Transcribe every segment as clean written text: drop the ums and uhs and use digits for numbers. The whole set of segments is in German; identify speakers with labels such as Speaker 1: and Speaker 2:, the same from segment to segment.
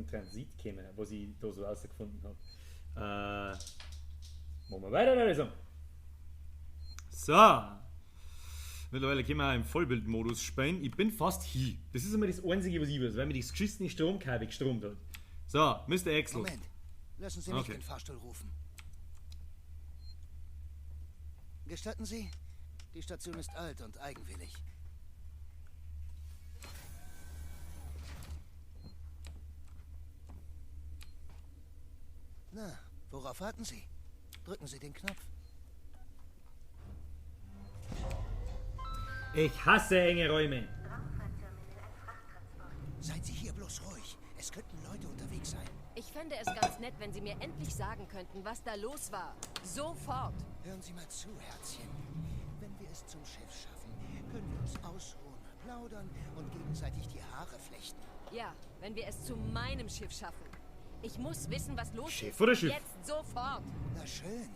Speaker 1: im Transit gekommen, was ich da so rausgefunden habe. Machen wir weiter, oder so? So. Mittlerweile können wir auch im Vollbildmodus spielen. Ich bin fast hier. Das ist immer das Einzige, was ich weiß, weil mir das geschissene Stromkabel gestromt hat. So, Mr. Axel.
Speaker 2: Moment, lassen Sie mich den Fahrstuhl rufen. Gestatten Sie? Die Station ist alt und eigenwillig. Na, worauf warten Sie? Drücken Sie den Knopf.
Speaker 1: Ich hasse enge Räume.
Speaker 2: Seien Sie hier bloß ruhig. Es könnten Leute unterwegs sein.
Speaker 3: Ich fände es ganz nett, wenn Sie mir endlich sagen könnten, was da los war. Sofort.
Speaker 2: Hören Sie mal zu, Herzchen. Wenn wir es zum Schiff schaffen, können wir uns ausruhen, plaudern und gegenseitig die Haare flechten.
Speaker 3: Ja, wenn wir es zu meinem Schiff schaffen. Ich muss wissen, was los
Speaker 1: Schiff
Speaker 3: ist.
Speaker 1: oder Schiff?
Speaker 3: Jetzt sofort.
Speaker 2: Na schön.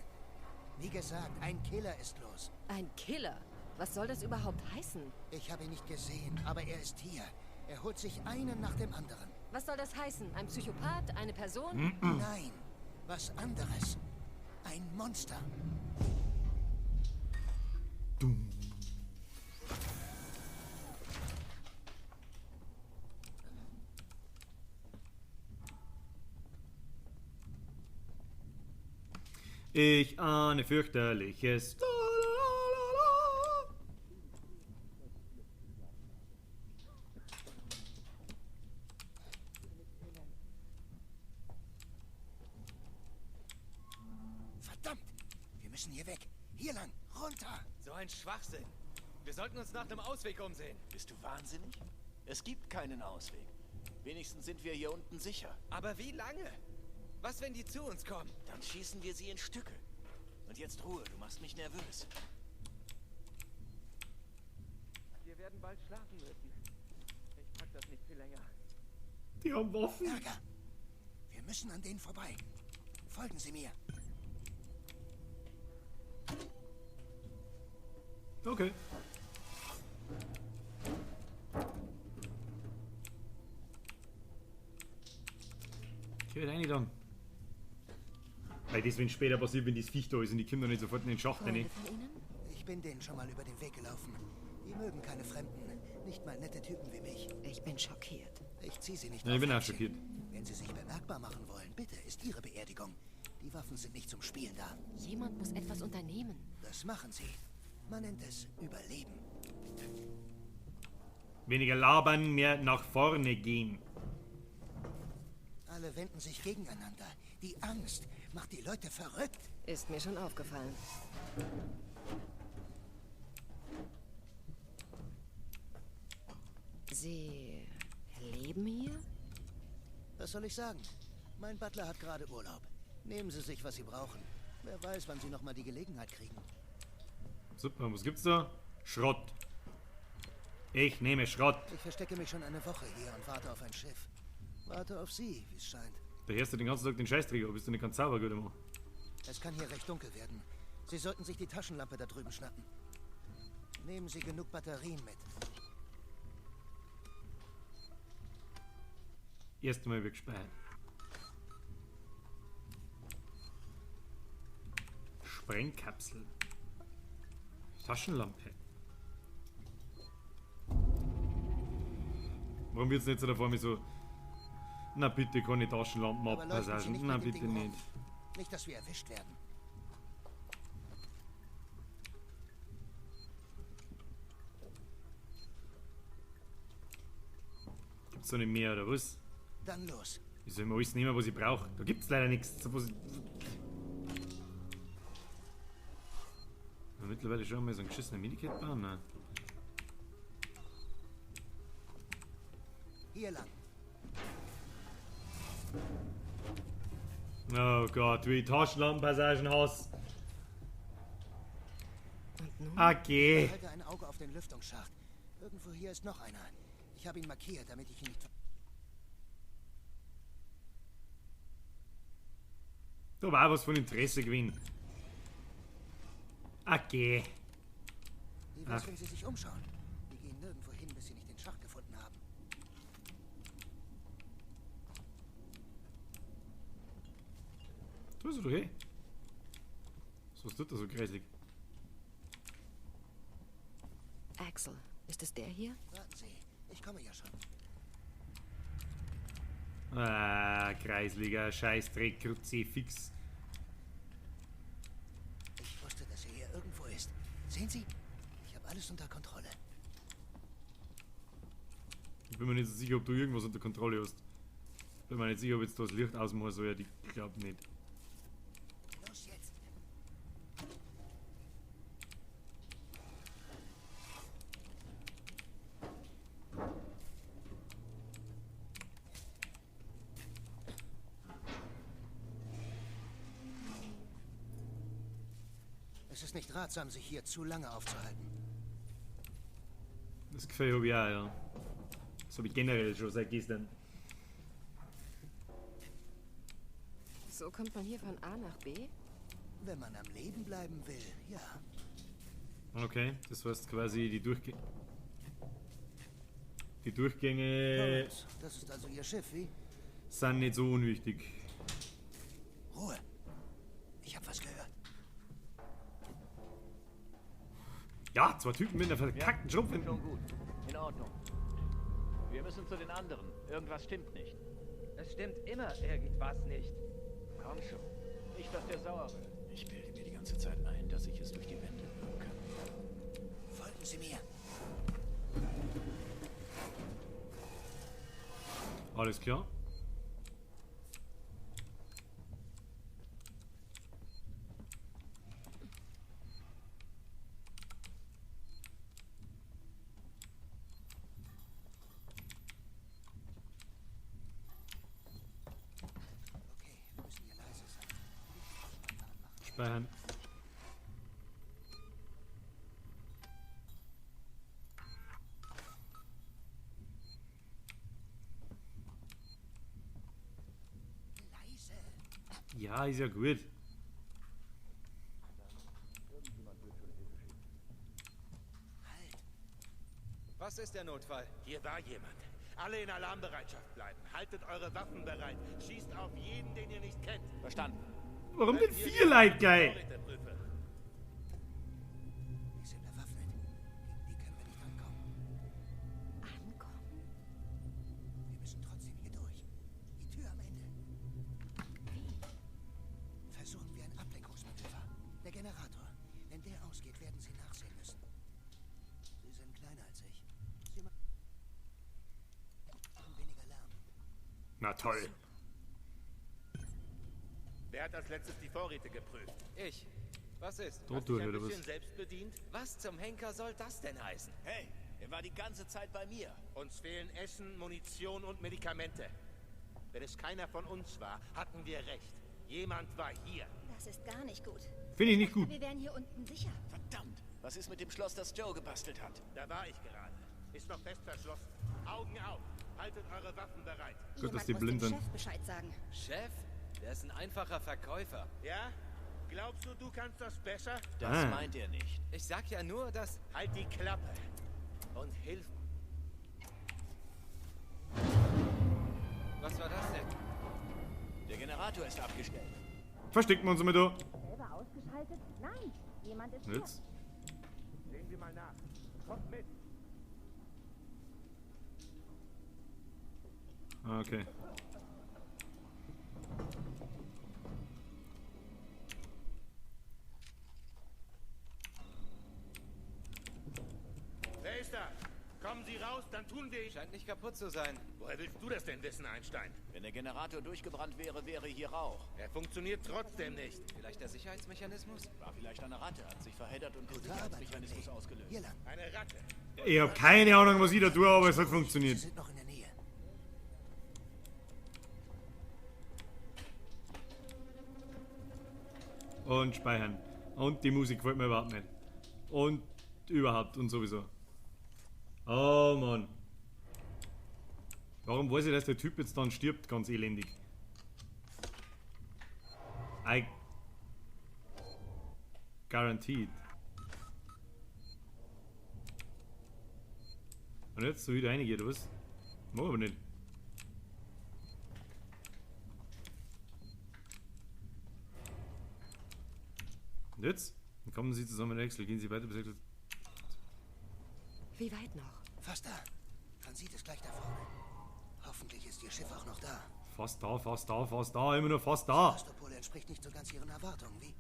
Speaker 2: Wie gesagt, ein Killer ist los.
Speaker 3: Ein Killer? Was soll das überhaupt heißen?
Speaker 2: Ich habe ihn nicht gesehen, aber er ist hier. Er holt sich einen nach dem anderen.
Speaker 3: Was soll das heißen? Ein Psychopath? Eine Person?
Speaker 2: Nein, was anderes. Ein Monster.
Speaker 1: Dumm. Ich ahne fürchterliches.
Speaker 2: Verdammt! Wir müssen hier weg. Hier lang. Runter.
Speaker 4: So ein Schwachsinn. Wir sollten uns nach einem Ausweg umsehen.
Speaker 5: Bist du wahnsinnig? Es gibt keinen Ausweg. Wenigstens sind wir hier unten sicher.
Speaker 4: Aber wie lange? Was, wenn die zu uns kommen?
Speaker 5: Dann schießen wir sie in Stücke. Und jetzt Ruhe, du machst mich nervös.
Speaker 4: Wir werden bald schlafen müssen. Ich pack das nicht viel länger.
Speaker 1: Die haben Waffen.
Speaker 2: Ärger. Wir müssen an denen vorbei. Folgen Sie mir.
Speaker 1: Okay. Ich werde rein dann. Weil das, wenn später passiert, wenn das Viech da ist und die kommen dann nicht sofort in den Schacht rein.
Speaker 3: Freunde von Ihnen?
Speaker 2: Ich bin denen schon mal über den Weg gelaufen. Die mögen keine Fremden. Nicht mal nette Typen wie mich.
Speaker 3: Ich bin schockiert.
Speaker 2: Ich ziehe sie nicht
Speaker 1: Ja, ich
Speaker 2: auf,
Speaker 1: bin auch
Speaker 2: Herzchen.
Speaker 1: schockiert.
Speaker 2: Wenn sie sich bemerkbar machen wollen, bitte, ist ihre Beerdigung. Die Waffen sind nicht zum Spielen da.
Speaker 3: Jemand muss etwas unternehmen.
Speaker 2: Das machen sie. Man nennt es Überleben.
Speaker 1: Weniger labern, mehr nach vorne gehen.
Speaker 2: Alle wenden sich gegeneinander. Die Angst macht die Leute verrückt.
Speaker 3: Ist mir schon aufgefallen. Sie leben hier?
Speaker 2: Was soll ich sagen? Mein Butler hat gerade Urlaub. Nehmen Sie sich, was Sie brauchen. Wer weiß, wann Sie noch mal die Gelegenheit kriegen.
Speaker 1: Super, was gibt's da? Schrott. Ich nehme Schrott.
Speaker 2: Ich verstecke mich schon eine Woche hier und warte auf ein Schiff. Warte auf Sie, wie es scheint.
Speaker 1: Da hörst du den ganzen Tag den Scheißträger, bist du nicht ganz sauber, guter Mann.
Speaker 2: Es kann hier recht dunkel werden. Sie sollten sich die Taschenlampe da drüben schnappen. Nehmen Sie genug Batterien mit.
Speaker 1: Erstmal wegspeichern. Sprengkapsel. Taschenlampe. Warum wird's nicht so da vor mir so? Na bitte, keine Taschenlampen
Speaker 2: Aber leuchten Sie
Speaker 1: abpassagen.
Speaker 2: nicht
Speaker 1: Na
Speaker 2: mit dem
Speaker 1: bitte
Speaker 2: Ding
Speaker 1: nicht.
Speaker 2: rum. Nicht, dass wir erwischt werden.
Speaker 1: Gibt's da nicht mehr oder was?
Speaker 2: Dann los.
Speaker 1: Ich soll mir alles nehmen, was ich brauche. Da gibt's leider nichts. So was mittlerweile schon mal so ein geschissener Medikit bauen, ne?
Speaker 2: Hier lang.
Speaker 1: Oh Gott, wie Taschenlampenpassagen hast.
Speaker 3: Und nun?
Speaker 1: Okay.
Speaker 2: Halte ein Auge auf den Lüftungsschacht. Irgendwo hier ist noch einer. Ich habe ihn markiert, damit ich ihn nicht...
Speaker 1: Da war was von Interesse gewesen. Okay.
Speaker 2: Wie wär's,
Speaker 1: Ach.
Speaker 2: wenn Sie sich umschauen? Wir gehen nirgendwo hin, bis Sie nicht den Schacht gefunden haben.
Speaker 1: Du bist doch eh. Was tut das so grässlich?
Speaker 3: Axel, ist es der hier?
Speaker 2: Warten Sie, ich komme ja schon.
Speaker 1: Ah, kreisliger Scheißdreck, Kruzifix.
Speaker 2: Ich wusste, dass er hier irgendwo ist. Sehen Sie? Ich habe alles unter Kontrolle.
Speaker 1: Ich bin mir nicht so sicher, ob du irgendwas unter Kontrolle hast. Bin mir nicht sicher, ob jetzt das Licht ausmachen soll. Ich glaube nicht.
Speaker 2: Los jetzt. Es ist nicht ratsam, sich hier zu lange aufzuhalten.
Speaker 1: Das Gefühl habe ich auch, ja. Das habe ich generell schon seit gestern.
Speaker 3: So kommt man hier von A nach B?
Speaker 2: Wenn man am Leben bleiben will, ja.
Speaker 1: Okay, das heißt quasi die Durchgänge
Speaker 2: Thomas, das ist also Ihr Schiff, wie?
Speaker 1: sind nicht so unwichtig.
Speaker 2: Ruhe. Ich habe was gehört.
Speaker 1: Ja, zwei Typen mit einer verkackten Schrumpf.
Speaker 5: Schon gut. In Ordnung. Wir müssen zu den anderen. Irgendwas stimmt nicht.
Speaker 4: Es stimmt immer irgendwas nicht.
Speaker 5: Komm schon. Nicht, dass der sauer wird. Ich bilde mir die ganze Zeit ein, dass ich es durch die Wände hören kann.
Speaker 2: Folgen Sie mir.
Speaker 1: Alles klar.
Speaker 2: Okay, wir müssen hier leise sein.
Speaker 1: Speichern.
Speaker 2: Leise.
Speaker 1: Ja, ist ja gut.
Speaker 2: Halt.
Speaker 6: Was ist der Notfall?
Speaker 7: Hier war jemand. Alle in Alarmbereitschaft bleiben. Haltet eure Waffen bereit. Schießt auf jeden, den ihr nicht kennt.
Speaker 5: Verstanden.
Speaker 1: Warum denn 4 Leute, geil?
Speaker 7: Vorräteprüfer.
Speaker 2: Die sind bewaffnet. Gegen die können wir nicht ankommen.
Speaker 3: Ankommen?
Speaker 2: Wir müssen trotzdem hier durch. Die Tür am Ende. Versuchen wir ein Ablenkungsmanöver. Der Generator. Wenn der ausgeht, werden Sie nachsehen müssen. Sie sind kleiner als ich. Sie machen weniger Lärm.
Speaker 1: Na toll.
Speaker 7: Wer hat als letztes die Vorräte geprüft?
Speaker 6: Ich. Was ist?
Speaker 1: Dort
Speaker 7: Hast dich
Speaker 1: durch,
Speaker 7: ein
Speaker 1: oder
Speaker 7: bisschen
Speaker 1: was?
Speaker 7: selbstbedient?
Speaker 6: Was zum Henker soll das denn heißen?
Speaker 5: Hey, er war die ganze Zeit bei mir.
Speaker 7: Uns fehlen Essen, Munition und Medikamente. Wenn es keiner von uns war, hatten wir recht. Jemand war hier.
Speaker 8: Das ist gar nicht gut.
Speaker 1: Finde ich nicht gut.
Speaker 8: Wir wären hier unten sicher.
Speaker 5: Verdammt. Was ist mit dem Schloss, das Joe gebastelt hat?
Speaker 7: Da war ich gerade. Ist noch fest verschlossen. Augen auf. Haltet eure Waffen bereit.
Speaker 1: Gut, dass
Speaker 8: Jemand
Speaker 1: die
Speaker 8: muss
Speaker 1: blind
Speaker 8: dem
Speaker 1: sind.
Speaker 8: Chef Bescheid sagen.
Speaker 6: Chef? Der ist ein einfacher Verkäufer.
Speaker 7: Ja? Glaubst du, du kannst das besser?
Speaker 5: Das
Speaker 1: Ah.
Speaker 5: meint er nicht.
Speaker 6: Ich sag ja nur, dass...
Speaker 7: Halt die Klappe. Und hilf.
Speaker 6: Was war das denn?
Speaker 5: Der Generator ist abgestellt.
Speaker 1: Verstecken wir uns mal da.
Speaker 8: Selber ausgeschaltet? Nein, jemand ist hier.
Speaker 1: Jetzt.
Speaker 7: Sehen wir mal nach. Kommt mit.
Speaker 1: Ah, okay.
Speaker 7: Wer ist da? Kommen Sie raus, dann tun wir...
Speaker 6: Scheint nicht kaputt zu sein.
Speaker 7: Woher willst du das denn wissen, Einstein?
Speaker 5: Wenn der Generator durchgebrannt wäre, wäre hier Rauch.
Speaker 7: Er funktioniert trotzdem nicht.
Speaker 6: Vielleicht der Sicherheitsmechanismus?
Speaker 5: War vielleicht eine Ratte, hat sich verheddert und den
Speaker 2: Gute Arbeit,
Speaker 5: Sicherheitsmechanismus
Speaker 2: Lee.
Speaker 5: ausgelöst.
Speaker 2: Hier lang.
Speaker 7: Eine Ratte.
Speaker 1: Ich habe keine Ahnung, was ich da tue, aber es hat
Speaker 2: Sie
Speaker 1: funktioniert.
Speaker 2: sind noch in der Nähe.
Speaker 1: Und speichern. Und die Musik gefällt mir überhaupt nicht. Und überhaupt und sowieso. Oh Mann. Warum weiß ich, dass der Typ jetzt dann stirbt, ganz elendig? I guaranteed. Und jetzt so wieder einige, oder was? Machen wir aber nicht. Jetzt? Dann kommen Sie zusammen in Excel. Gehen Sie weiter bis...
Speaker 3: Wie weit noch?
Speaker 2: Fast da. Transit ist gleich da vorne. Hoffentlich ist Ihr Schiff auch noch da.
Speaker 1: Fast da, fast da, fast da. Immer nur fast da.
Speaker 2: Astropol entspricht nicht so ganz Ihren Erwartungen, wie?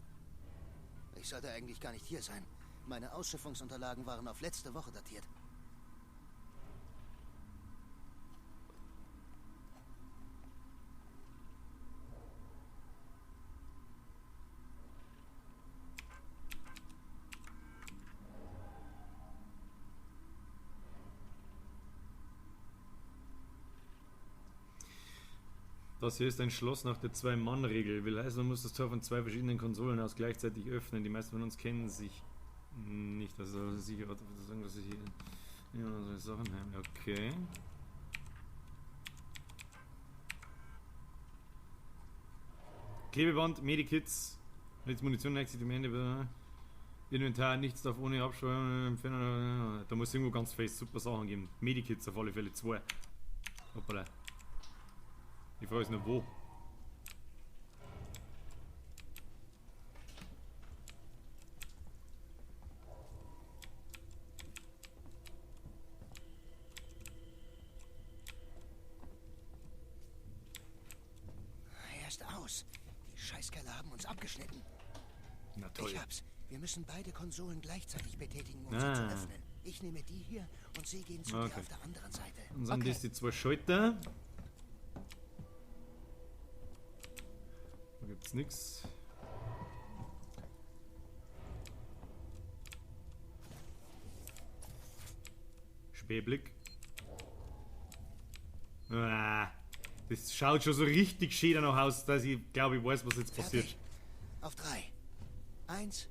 Speaker 2: Ich sollte eigentlich gar nicht hier sein. Meine Ausschiffungsunterlagen waren auf letzte Woche datiert.
Speaker 1: Das hier ist ein Schloss nach der Zwei-Mann-Regel. Will heißen, man muss das Tor von 2 verschiedenen Konsolen aus gleichzeitig öffnen. Die meisten von uns kennen sich nicht. Also sicher sagen, dass sie hier ja, solche Sachen haben. Okay. Klebeband, Medikits, mit Munition exit am Ende. Inventar, nichts darf ohne Abschwung. Da muss irgendwo ganz fest super Sachen geben. Medikits auf alle Fälle 2. Hoppala. Die Frage ist nur wo.
Speaker 2: Er ist aus. Die Scheißkerle haben uns abgeschnitten.
Speaker 1: Na toll.
Speaker 2: Ich hab's. Wir müssen beide Konsolen gleichzeitig betätigen, um sie
Speaker 1: Ah.
Speaker 2: zu öffnen. Ich nehme die hier und Sie gehen zu
Speaker 1: Okay.
Speaker 2: dir auf der anderen Seite.
Speaker 1: Und dann das die 2 Schalter. Da gibt's nichts. Spähblick. Ah, das schaut schon so richtig schön danach aus, dass ich glaube, ich weiß, was jetzt passiert.
Speaker 2: Fertig. Auf 3. 1,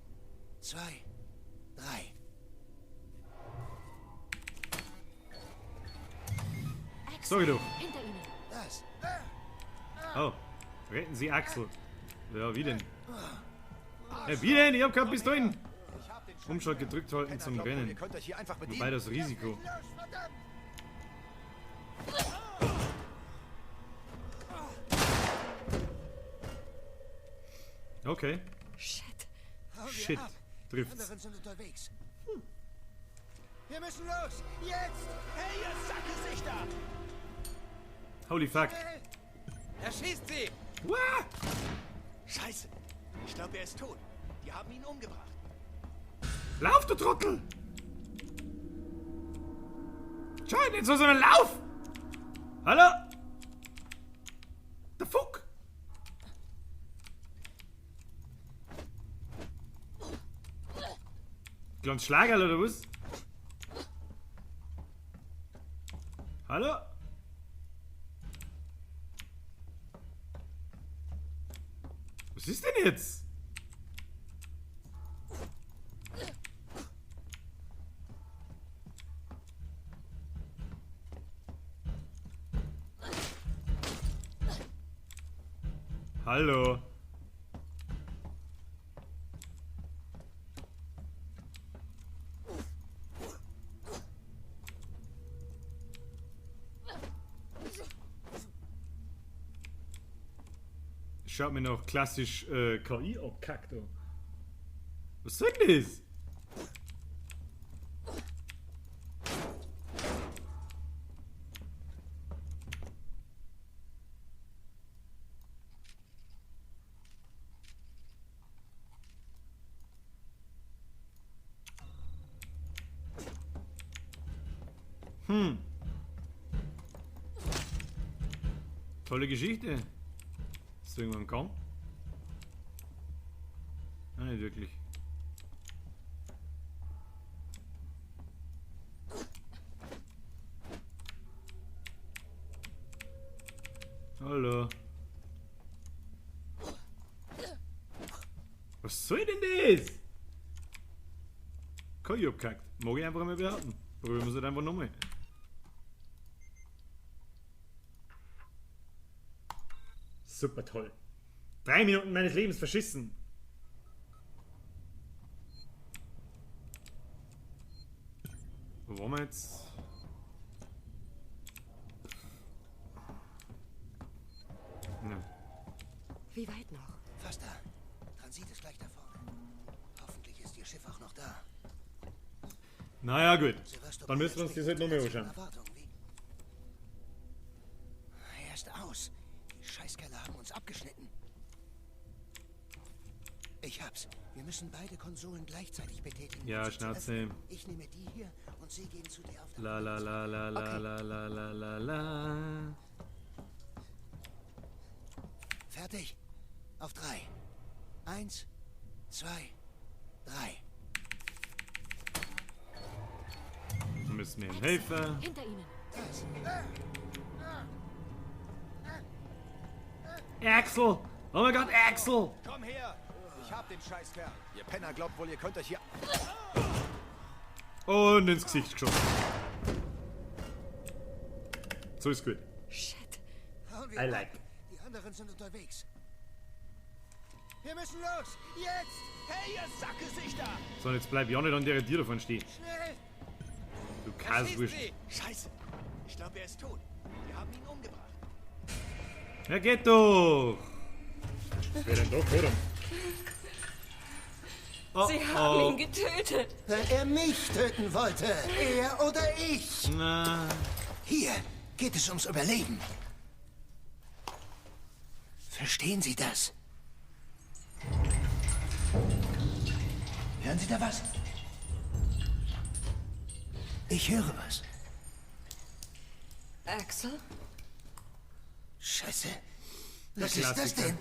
Speaker 2: 2, 3.
Speaker 1: Sag ich doch.
Speaker 3: Hinter Ihnen.
Speaker 2: Das.
Speaker 1: Oh, retten Sie Axel. Ja, wie denn? Ja, wie denn? Ich hab kein Pistolen. Umschalt gedrückt halten zum Rennen.
Speaker 5: Ihr könnt euch hier einfach bedienen.
Speaker 1: Wobei das Risiko. Okay.
Speaker 3: Shit.
Speaker 2: Hauen wir
Speaker 1: Shit.
Speaker 2: ab. Die
Speaker 1: Trifft's.
Speaker 2: anderen sind unterwegs. Wir müssen los. Jetzt.
Speaker 7: Hey, ihr Sackgesichter!
Speaker 1: Holy fuck.
Speaker 6: Erschießt sie!
Speaker 1: Wah!
Speaker 5: Scheiße. Ich glaube, er ist tot. Die haben ihn umgebracht.
Speaker 1: Lauf, du Trottel! Schau nicht so, sondern lauf! Hallo? Der Fuck! Kleines Schlagerl oder was? Hallo? Was ist denn jetzt? Hallo? Schaut mir noch klassisch KI abkackt an. Was soll denn das? Tolle Geschichte. Ist irgendwann kaum? Nein, nicht wirklich. Hallo. Was soll denn das? Kann ich abkackt. Mag ich einfach mal behaupten. Probieren wir es halt einfach nochmal. Super toll. 3 Minuten meines Lebens verschissen. Wo waren wir jetzt? Ja.
Speaker 3: Wie weit noch?
Speaker 2: Fast da. Transit ist gleich da vorne. Ist Ihr Schiff auch noch da?
Speaker 1: Naja, gut.
Speaker 2: Sevastopol
Speaker 1: Dann müssen wir uns das halt nochmal anschauen.
Speaker 2: Erwartung, wie? Er ist aus. Die Scheißkerle haben uns abgeschnitten. Ich hab's. Wir müssen beide Konsolen gleichzeitig betätigen.
Speaker 1: Ja,
Speaker 2: um sie zu
Speaker 1: Schnauze.
Speaker 2: öffnen. Ich nehme die hier und Sie gehen zu der auf der
Speaker 1: La la la la la la la la la la.
Speaker 2: Fertig. Auf 3. 1, 2, 3.
Speaker 1: Wir müssen mir helfen.
Speaker 3: Hinter Ihnen.
Speaker 1: Axel! Oh mein Gott, Axel!
Speaker 6: Komm her! Ich hab den Scheißkerl. Ihr Penner glaubt wohl, ihr könnt euch hier...
Speaker 1: Und ins Gesicht geschossen. So ist gut.
Speaker 3: Shit.
Speaker 2: Hauen wir
Speaker 1: I
Speaker 2: ab.
Speaker 1: like.
Speaker 2: Die anderen sind unterwegs. Wir müssen los. Jetzt.
Speaker 6: Hey, ihr Sackgesichter!
Speaker 1: So, und jetzt bleib ich auch nicht an der Tür davon stehen.
Speaker 2: Schnell.
Speaker 1: Du
Speaker 6: Schießt
Speaker 1: Kaswurst.
Speaker 6: sie! Scheiße! Ich glaube, er ist tot. Wir haben ihn umgebracht.
Speaker 1: Ja, geht doch! Was wäre denn doch, oder? Oh,
Speaker 3: Sie haben ihn getötet.
Speaker 2: Wenn er mich töten wollte, er oder ich.
Speaker 1: Na,
Speaker 2: Hier geht es ums Überleben. Verstehen Sie das? Hören Sie da was? Ich höre was.
Speaker 3: Axel?
Speaker 2: Scheiße. Was ist das
Speaker 1: Klassiker.
Speaker 2: denn?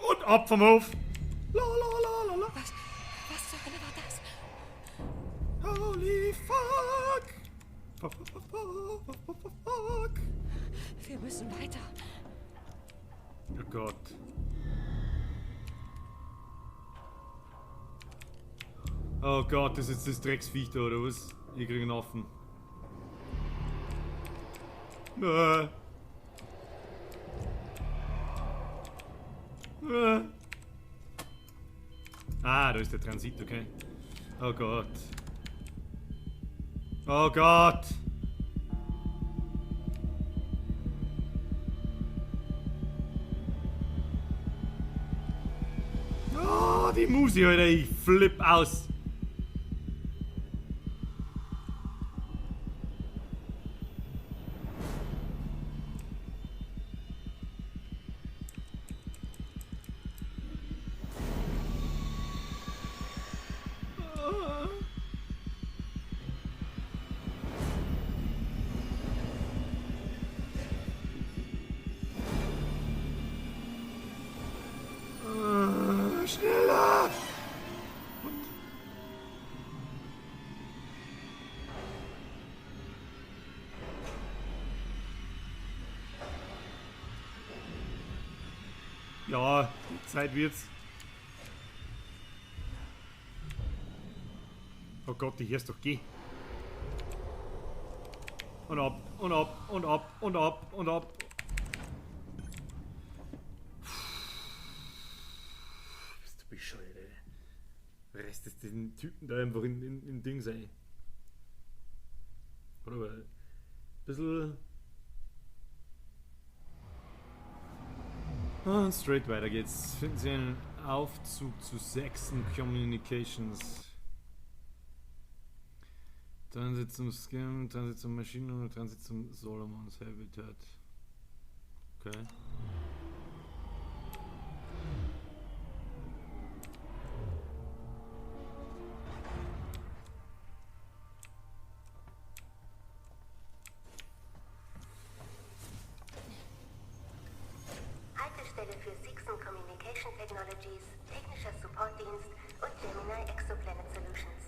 Speaker 1: und ab vom Hof! La la la la la!
Speaker 3: Was zur Hölle war das?
Speaker 1: Holy fuck! Fuck, fuck, fuck, fuck, fuck, fuck, fuck.
Speaker 3: Wir müssen weiter.
Speaker 1: Oh Gott. Oh Gott, das ist jetzt das Drecksviech da, oder was? Ich krieg einen Affen. Ah. Ah. Ah, da ist der Transit, okay. Oh Gott. Oh Gott! Oh, die Musi, Alter, ich flipp aus. Schneller! Ja, die Zeit wird's. Oh Gott, ich hör's doch, geh. Und ab, und ab, und ab, und ab, und ab. Bist du bescheuert, ey. Restest den Typen da einfach in Ding sein. Oder aber ein bisschen. Und straight weiter geht's. Finden Sie einen Aufzug zu Saxon Communications. Transit zum Scam, Transit zum Maschinen und Transit zum Solomons Habitat. Okay.
Speaker 9: Haltestelle für Saxon Communication Technologies, technischer Supportdienst und Gemini Exoplanet Solutions.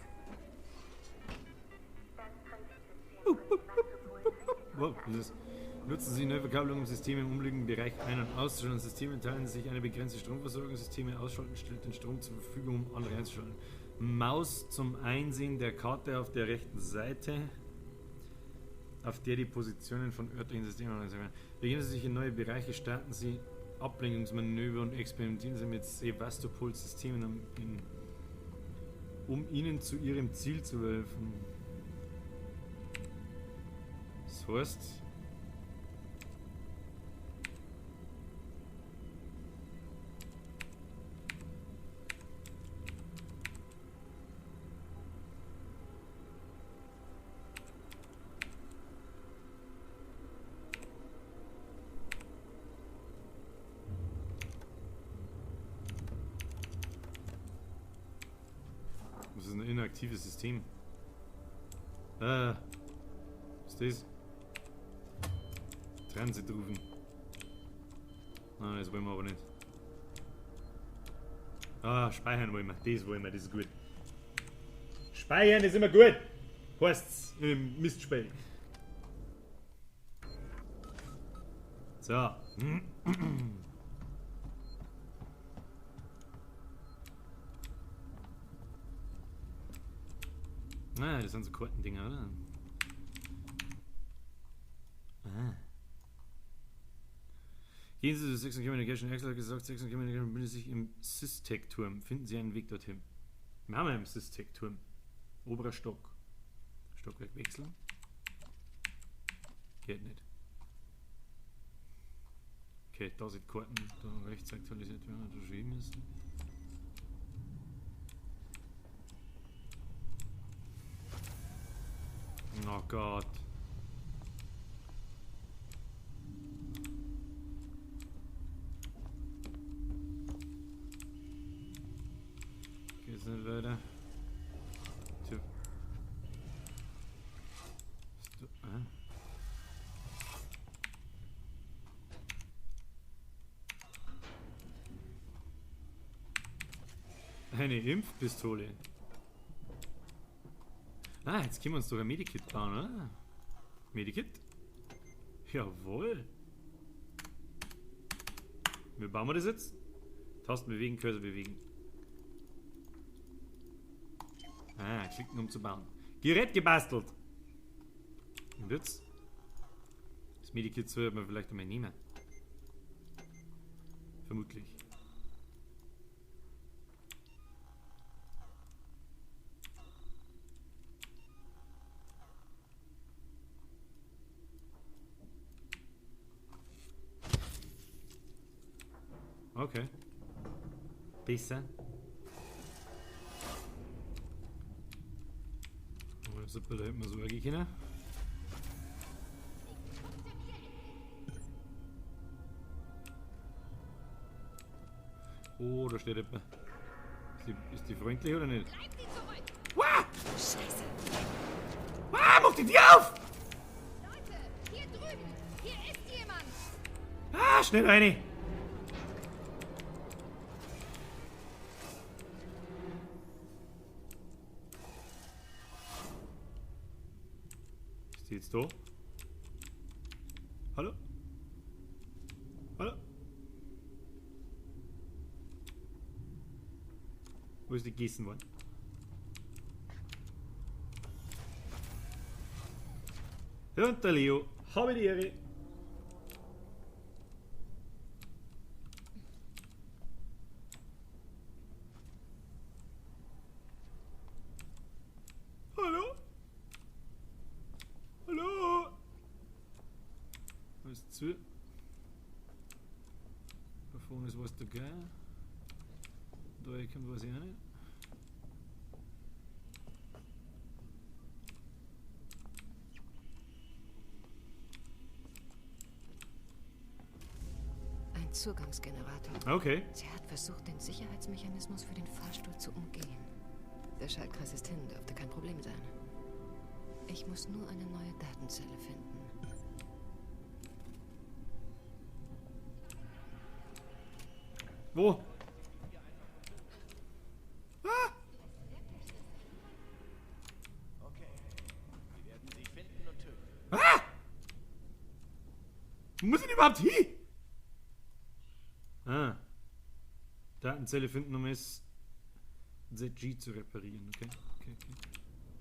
Speaker 1: Wow, das ist. Nutzen Sie neue Verkabelung im System im umliegenden Bereich ein- und auszuschalten. Systeme teilen sich eine begrenzte Stromversorgung. Systeme ausschalten stellt den Strom zur Verfügung, um andere einzuschalten. Maus zum Einsehen der Karte auf der rechten Seite, auf der die Positionen von örtlichen Systemen angezeigt werden. Beginnen Sie sich in neue Bereiche, starten Sie Ablenkungsmanöver und experimentieren Sie mit Sevastopol-Systemen in um ihnen zu ihrem Ziel zu helfen. Das heißt... Das ist ein inaktives System. Was ist das? Transit rufen. Nein, das wollen wir aber nicht. Ah, speichern wollen wir. Das wollen wir, das ist gut. Speichern ist immer gut. Heißt's im Mistspiel. So. Ah, das sind so Kartendinger, oder? Ah. Gehen Sie zu Sex Communication. Axel hat gesagt, Sex Communication befindet sich im Systec-Turm. Finden Sie einen Weg dorthin. Wir haben ja im Systec-Turm. Oberer Stock. Stockwerk wechseln. Geht nicht. Okay, da sind Karten. Da rechts aktualisiert werden. Unterschrieben ist. Oh Gott. Geht's nicht weiter? Typ. Eine Impfpistole. Ah, jetzt können wir uns doch ein Medikit bauen, oder? Medikit? Jawohl. Wie bauen wir das jetzt? Tasten bewegen, Cursor bewegen. Ah, klicken um zu bauen. Gerät gebastelt. Und jetzt? Das Medikit sollte man vielleicht einmal nehmen. Vermutlich. Okay. Besser. Oh, super, da hätten wir so können. Oh, da steht etwas. Ist die freundlich oder nicht? Wah!
Speaker 3: Scheiße.
Speaker 1: Wah, mach die Tür auf!
Speaker 3: Leute, hier drüben. Hier ist jemand.
Speaker 1: Ah, schnell rein! Ist die jetzt da? Hallo? Hallo? Wo ist die gegessen worden? Und der Leo, habe die Ehre. Hallo? Hallo? Was ist zu? Da vorne ist was dabei. Da kommt was rein.
Speaker 3: Ein Zugangsgenerator.
Speaker 1: Okay.
Speaker 3: Sie hat versucht, den Sicherheitsmechanismus für den Fahrstuhl zu umgehen. Der Schaltkreis ist hin, dürfte kein Problem sein. Ich muss nur eine neue Datenzelle finden.
Speaker 1: Wo? Ah!
Speaker 5: Okay. Wir werden sie finden und töten.
Speaker 1: Ah! Wo muss ich denn überhaupt hin? Ah. Datenzelle finden, um es ZG zu reparieren. Okay. Okay.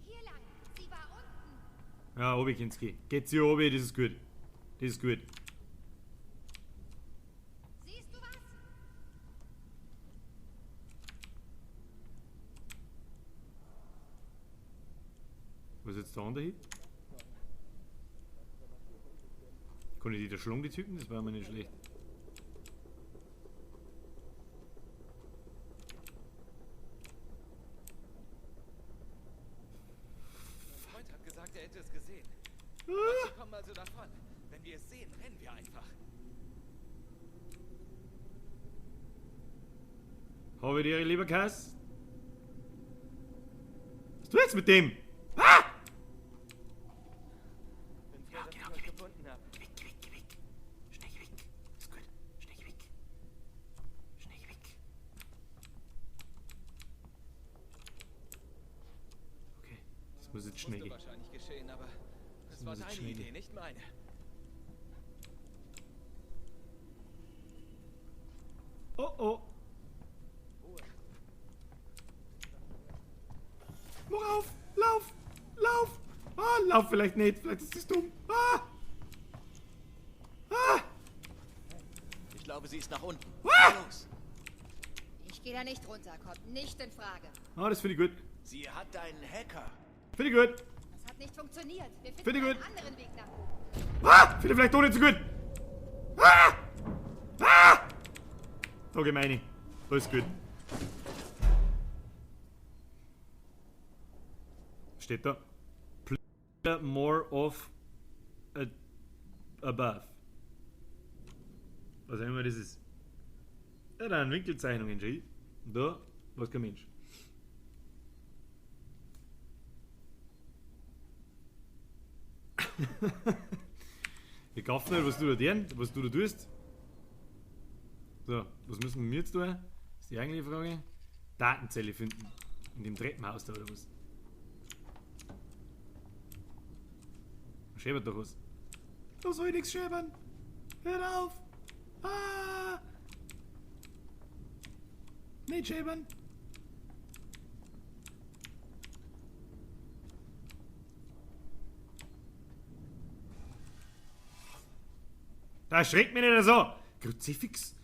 Speaker 8: Hier lang. Sie war unten.
Speaker 1: Ja, oben kann's gehen. Geht's hier oben, das ist gut. Das ist gut.
Speaker 8: Siehst du was?
Speaker 1: jetzt der andere hin? Kann ich die da schlagen, die Typen? Das war mir nicht schlecht.
Speaker 4: Mein Freund hat gesagt, er hätte es gesehen. Wir kommen also davon. Wenn wir es sehen, rennen wir einfach.
Speaker 1: Habe dir, lieber Kass? Was tust du jetzt mit dem? Ah!
Speaker 4: Bin froh, dass ich euch gefunden habe.
Speaker 1: Geh weg. Schnell weg. Ist gut. Schnell weg. Okay, das muss jetzt schnell
Speaker 4: Musste
Speaker 1: gehen.
Speaker 4: wahrscheinlich geschehen, aber das war
Speaker 1: muss jetzt
Speaker 4: deine
Speaker 1: schnell
Speaker 4: Idee,
Speaker 1: gehen.
Speaker 4: nicht meine.
Speaker 1: Oh. Mach auf! Lauf! Ah, lauf vielleicht nicht. Vielleicht ist es dumm. Ah!
Speaker 5: Ich glaube, sie ist nach unten. Los!
Speaker 8: Ich gehe da nicht runter, kommt nicht in Frage.
Speaker 1: Ah, das finde ich gut.
Speaker 5: Sie hat einen Hacker.
Speaker 1: Finde ich gut.
Speaker 8: Das hat nicht funktioniert. Wir
Speaker 1: Finde
Speaker 8: finden
Speaker 1: ich
Speaker 8: einen
Speaker 1: gut.
Speaker 8: anderen Weg nach oben.
Speaker 1: Ah! Finde ich vielleicht auch nicht so gut. Ah! Da gemeine. Da ist gut. Steht da. Play more of above. Was auch immer das ist. Ja, dann Winkelzeichnungen, schau. Und da, was kein Mensch. Ich kaufe nicht, was du da tust. So, was müssen wir jetzt tun? Das ist die eigentliche Frage. Datenzelle finden. In dem Treppenhaus da oder was? Schäbert doch was. Da soll ich nichts schäbern. Hört auf. Ah. Nicht schäbern. Da erschreckt mich nicht so. Kruzifix.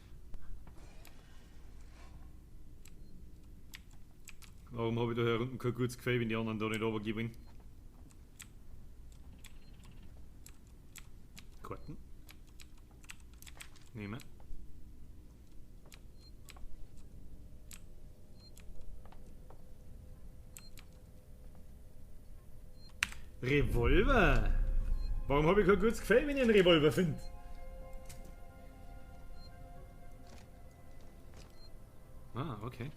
Speaker 1: Warum habe ich da hier unten kein gutes Gefühl, wenn die anderen da nicht runtergehen? Karten. Nehmen. Revolver. Warum habe ich kein gutes Gefühl, wenn ich einen Revolver finde? Ah, okay.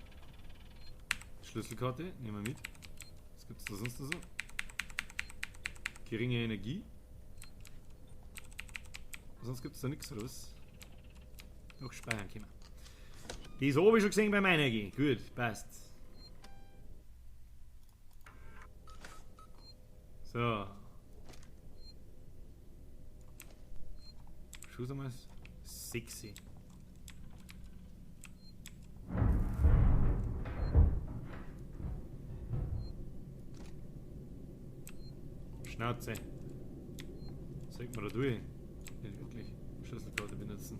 Speaker 1: Schlüsselkarte, nehmen wir mit. Was gibt's da sonst noch so? Geringe Energie. Sonst gibt's da nichts, oder was? Noch speichern können. Die so habe ich schon gesehen bei meiner Energie. Gut, passt. So. Schuss einmal sexy. Schnauze. Zeig mal da durch. Nicht wirklich. Schlüsselkarte benutzen.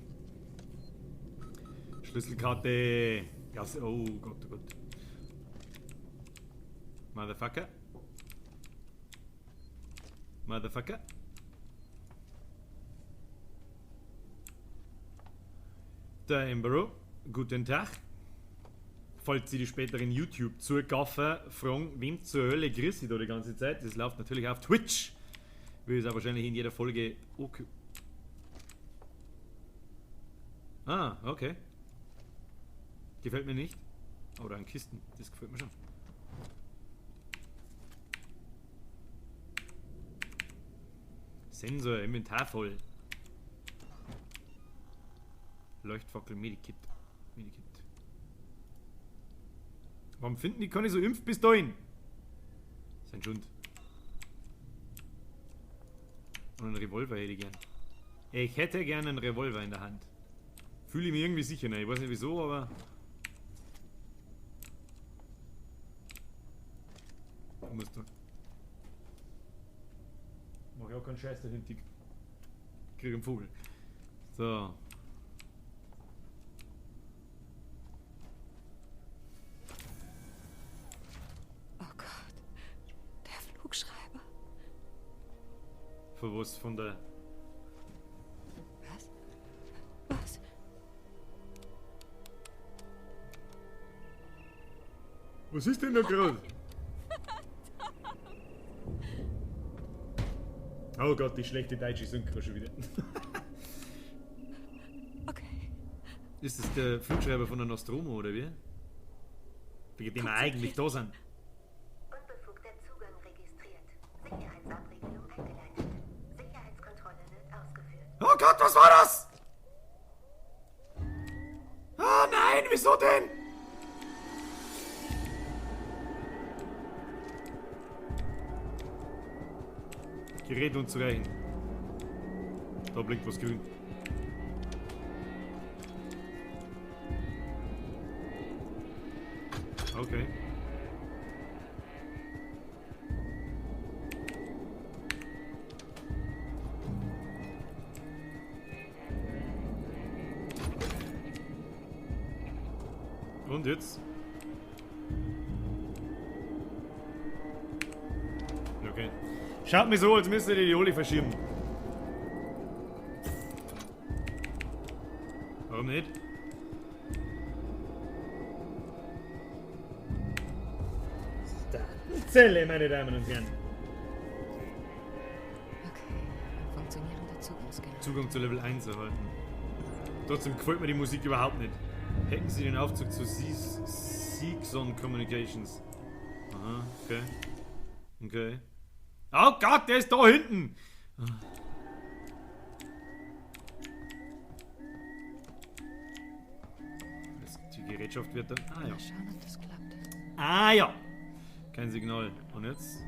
Speaker 1: Schlüsselkarte. Gas. Oh Gott, oh Gott. Motherfucker. Motherfucker. Der Embro. Guten Tag. Falls Sie die späteren YouTube-Zugaffen fragen, wem zur Hölle grüß ich da die ganze Zeit? Das läuft natürlich auf Twitch. Will es auch wahrscheinlich in jeder Folge. Okay. Ah, okay. Gefällt mir nicht. Oder an Kisten, das gefällt mir schon. Sensor, Inventar voll. Leuchtfackel, Medikit. Warum finden die keine so Impf bis dahin? Das ist ein Schund. Und einen Revolver hätte ich gern. Ich hätte gern einen Revolver in der Hand. Fühle ich mich irgendwie sicher, ne? Ich weiß nicht wieso, aber. Da musst du. Mach ich auch keinen Scheiß dahinter. Krieg einen Vogel. So.
Speaker 3: Oh Gott, der Flugschreiber.
Speaker 1: Von was? Von der...
Speaker 3: Was? Was?
Speaker 1: Was ist denn da gerade? Oh Gott, die schlechte deutsche Synchro schon wieder.
Speaker 3: Okay.
Speaker 1: Ist das der Flugschreiber von der Nostromo, oder wie? Wegen dem wir eigentlich da sind.
Speaker 9: Unbefugter Zugang registriert. Sicherheitsabriegelung eingeleitet. Sicherheitskontrolle wird ausgeführt.
Speaker 1: Oh Gott, was war das? Oh nein, wieso denn? Gerät unzureichend. Da blinkt was grün. Okay. Und jetzt? Okay. Schaut mir so, als müsst ihr die Oli verschieben. Warum nicht? Zelle, meine Damen und Herren.
Speaker 3: Okay, funktionierender Zugangsscanner.
Speaker 1: Zugang zu Level 1 erhalten. Trotzdem gefällt mir die Musik überhaupt nicht. Hätten Sie den Aufzug zu Seekson Communications. Aha, okay. Okay. Oh Gott, der ist da hinten! Die Gerätschaft wird dann... Ah ja.
Speaker 3: Mal schauen, ob das klappt.
Speaker 1: Ah ja! Kein Signal. Und jetzt?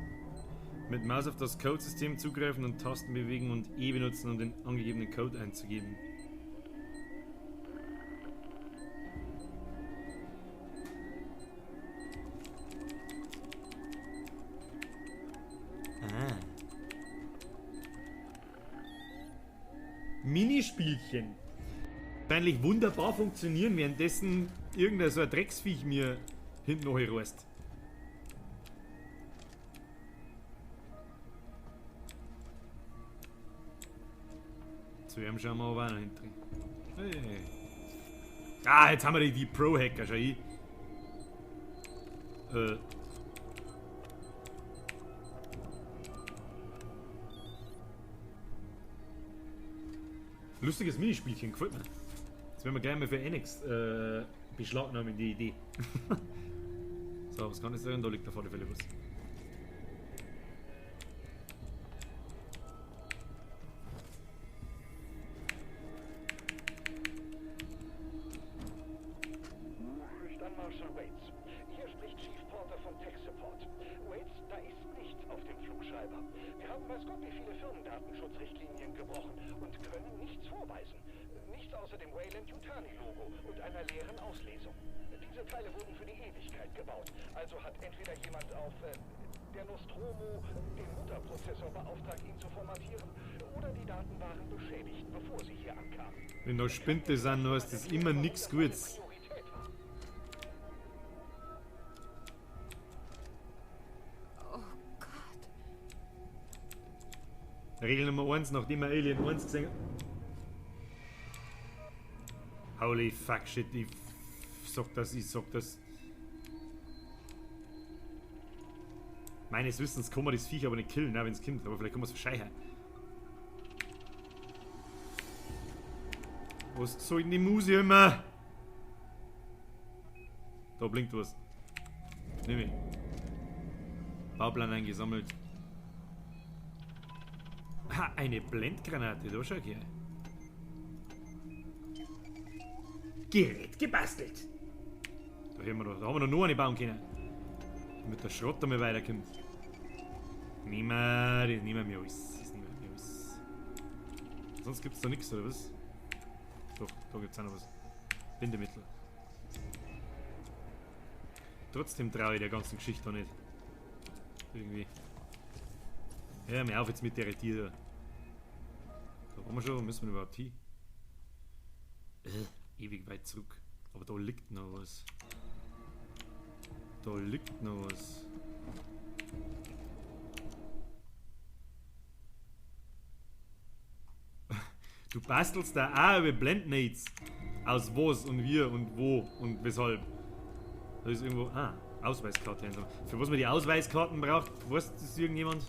Speaker 1: Mit Maus auf das Codesystem zugreifen und Tasten bewegen und E benutzen, um den angegebenen Code einzugeben. Ah. Minispielchen. Wahrscheinlich wunderbar funktionieren, währenddessen irgendein so ein Drecksviech mir hinten noch reißt. Zu ihm schauen wir aber auch noch hinten. Hey. Ah, jetzt haben wir die Pro-Hacker schon ein. Lustiges Minispielchen, gefällt mir. Jetzt werden wir gleich mal für Enix beschlagnahmen, die Idee. So, was kann ich sagen? Da liegt auf alle Fälle was.
Speaker 5: Dann Marshal Waits. Hier spricht Chief Porter von Tech Support. Waits, da ist nichts auf dem Flugschreiber. Wir haben weiß Gott wie viele Firmendatenschutzrichtlinien gebrochen und können nichts vorweisen. Nichts außer dem Wayland-Yutani-Logo und einer leeren Auslesung. Diese Teile wurden für die Ewigkeit gebaut. Also hat entweder jemand auf der Nostromo den Mutterprozessor beauftragt, ihn zu formatieren, oder die Daten waren beschädigt, bevor sie hier ankamen.
Speaker 1: Wenn da Spinte sind, dann heißt das immer nichts Gutes. Regel Nummer 1, nachdem wir Alien 1 gesehen haben. Holy fuck shit, ich sag das. Meines Wissens kann man das Viech aber nicht killen, wenn es kommt, aber vielleicht kann man es verscheuchen. Was soll denn die Muse immer? Da blinkt was. Nimm ich. Bauplan eingesammelt. Ha, eine Blendgranate, da schau her. Gerät gebastelt. Da haben wir noch eine bauen können. Damit der Schrott einmal weiterkommt. Niemand mehr alles. Sonst gibt's da nichts, oder was? Doch, da gibt's auch noch was. Bindemittel. Trotzdem traue ich der ganzen Geschichte da nicht. Irgendwie. Hör mir auf jetzt mit der Tier da. Da waren wir schon, müssen wir überhaupt hin? Ewig weit zurück. Aber da liegt noch was. Da liegt noch was. Du bastelst da auch über Blendmates. Aus was und wie und wo und weshalb. Da ist irgendwo. Ah, Ausweiskarte. Für was man die Ausweiskarten braucht, weiß das irgendjemand?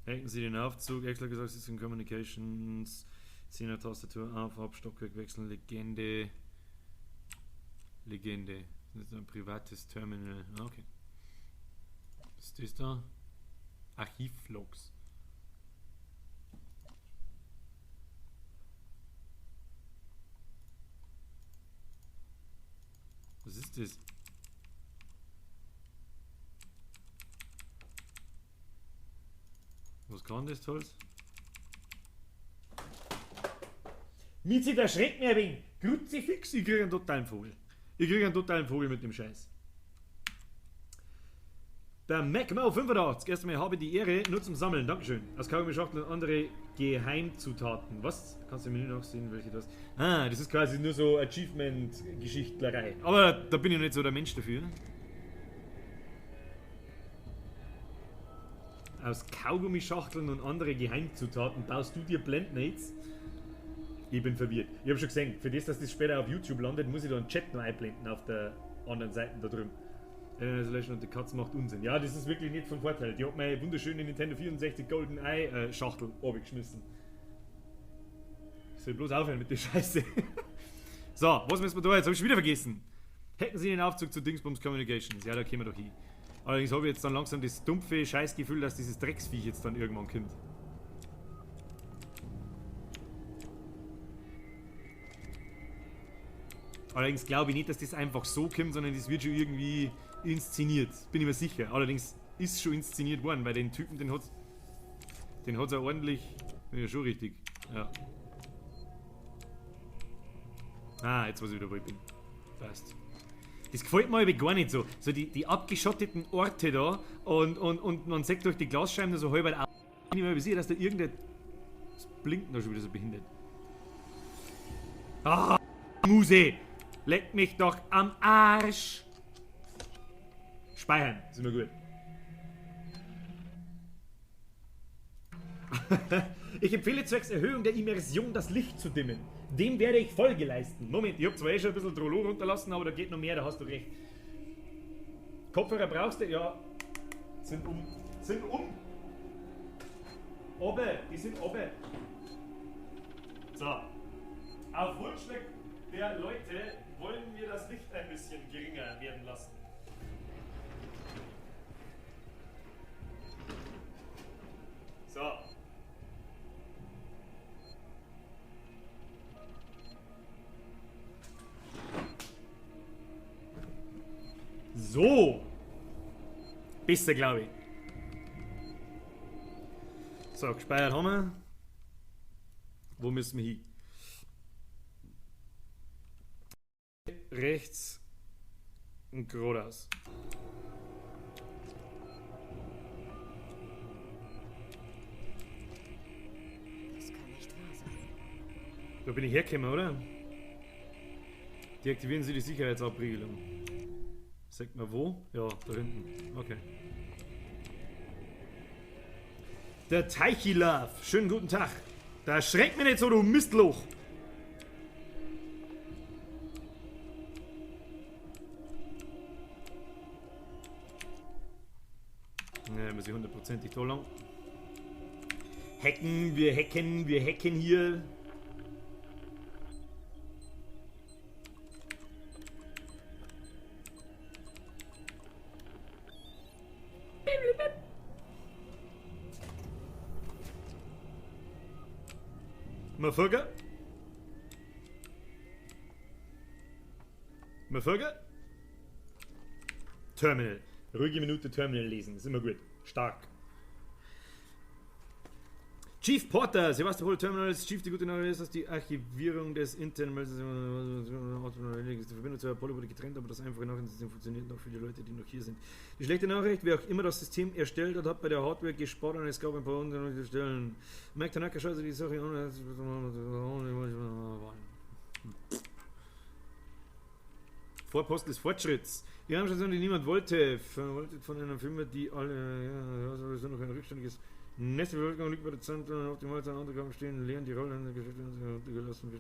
Speaker 1: Hacken Sie den Aufzug, extra gesagt, Sie sind Communications, ziehen eine Tastatur auf, Stockwerk wechseln, Legende. Legende. Das ist ein privates Terminal. Okay. Was ist das da? Archivlogs. Was ist das? Was kann das Tolles? Mizi, der schreckt mir ein wenig. Kruzifix, ich kriege einen totalen Vogel. Ich kriege einen totalen Vogel mit dem Scheiß. Der MacMo 85. Erstmal habe ich die Ehre, nur zum Sammeln. Dankeschön. Aus Kaugummi-Schachteln und andere Geheimzutaten. Was? Kannst du mir nicht nachsehen, welche das? Ah, das ist quasi nur so Achievement-Geschichtlerei. Aber da bin ich nicht so der Mensch dafür. Aus Kaugummischachteln und andere Geheimzutaten baust du dir Blendmates? Ich bin verwirrt. Ich habe schon gesehen, für das, dass das später auf YouTube landet, muss ich da einen Chat noch einblenden auf der anderen Seite da drüben. Isolation und die Katze macht Unsinn. Ja, das ist wirklich nicht von Vorteil. Die hat meine wunderschöne Nintendo 64 Golden Eye Schachtel abgeschmissen. Ich soll bloß aufhören mit der Scheiße. So, was müssen wir da? Jetzt habe ich schon wieder vergessen. Hätten Sie den Aufzug zu Dingsbums Communications? Ja, da kämen wir doch hin. Allerdings habe ich jetzt dann langsam das dumpfe Scheißgefühl, dass dieses Drecksviech jetzt dann irgendwann kommt. Allerdings glaube ich nicht, dass das einfach so kommt, sondern das wird schon irgendwie inszeniert. Bin ich mir sicher. Allerdings ist es schon inszeniert worden, weil den Typen, den hat's ja ordentlich. Ja, schon richtig. Ja. Ah, jetzt weiß ich wieder, wo ich bin. Passt. Das gefällt mir aber gar nicht so. So die abgeschotteten Orte da und man sieht durch die Glasscheiben so halb auf. Ich bin mir sicher, dass da irgendein. Das blinkt da schon wieder so behindert. Ah, Muse! Leck mich doch am Arsch! Speichern, ist immer gut. Ich empfehle zwecks Erhöhung der Immersion das Licht zu dimmen. Dem werde ich Folge leisten. Moment, ich hab zwar schon ein bisschen Trollo runterlassen, aber da geht noch mehr, da hast du recht. Kopfhörer brauchst du? Ja. Sind um. Obe, die sind obe. So. Auf Wunsch der Leute wollen wir das Licht ein bisschen geringer werden lassen. So. So. Besser, glaube ich. So, gespeichert haben wir. Wo müssen wir hin? Rechts und geradeaus.
Speaker 3: Das kann nicht wahr sein.
Speaker 1: Da bin ich hergekommen, oder? Deaktivieren Sie die Sicherheitsabriegelung. Sagt mal wo? Ja, da hinten. Okay. Der Teichi-Love. Schönen guten Tag. Da erschreckt mich nicht so, du Mistloch. Ja, muss ich hundertprozentig da lang. Wir hacken hier. Motherfucker. Terminal. Ruhige Minute Terminal lesen. Ist immer gut. Stark. Chief Porter, Sevastopol Terminals, Chief, die gute Nachricht ist, dass die Archivierung des internen die Verbindung zu Apollo wurde getrennt, aber das einfache Nachrichtensystem funktioniert noch für die Leute, die noch hier sind. Die schlechte Nachricht, wer auch immer das System erstellt hat, hat bei der Hardware gespart und es gab ein paar andere Stellen. Mike Tanaka schaut sich die Sache an. Vorpost des Fortschritts. Die Raumstation, die niemand wollte. Verwaltet von einer Firma, die alle. Ja, sowieso noch ein rückständiges Netz. Die Bevölkerung liegt bei der Zeit, optimal zu Angaben stehen, leeren die Rolle in der Geschichte gelassen.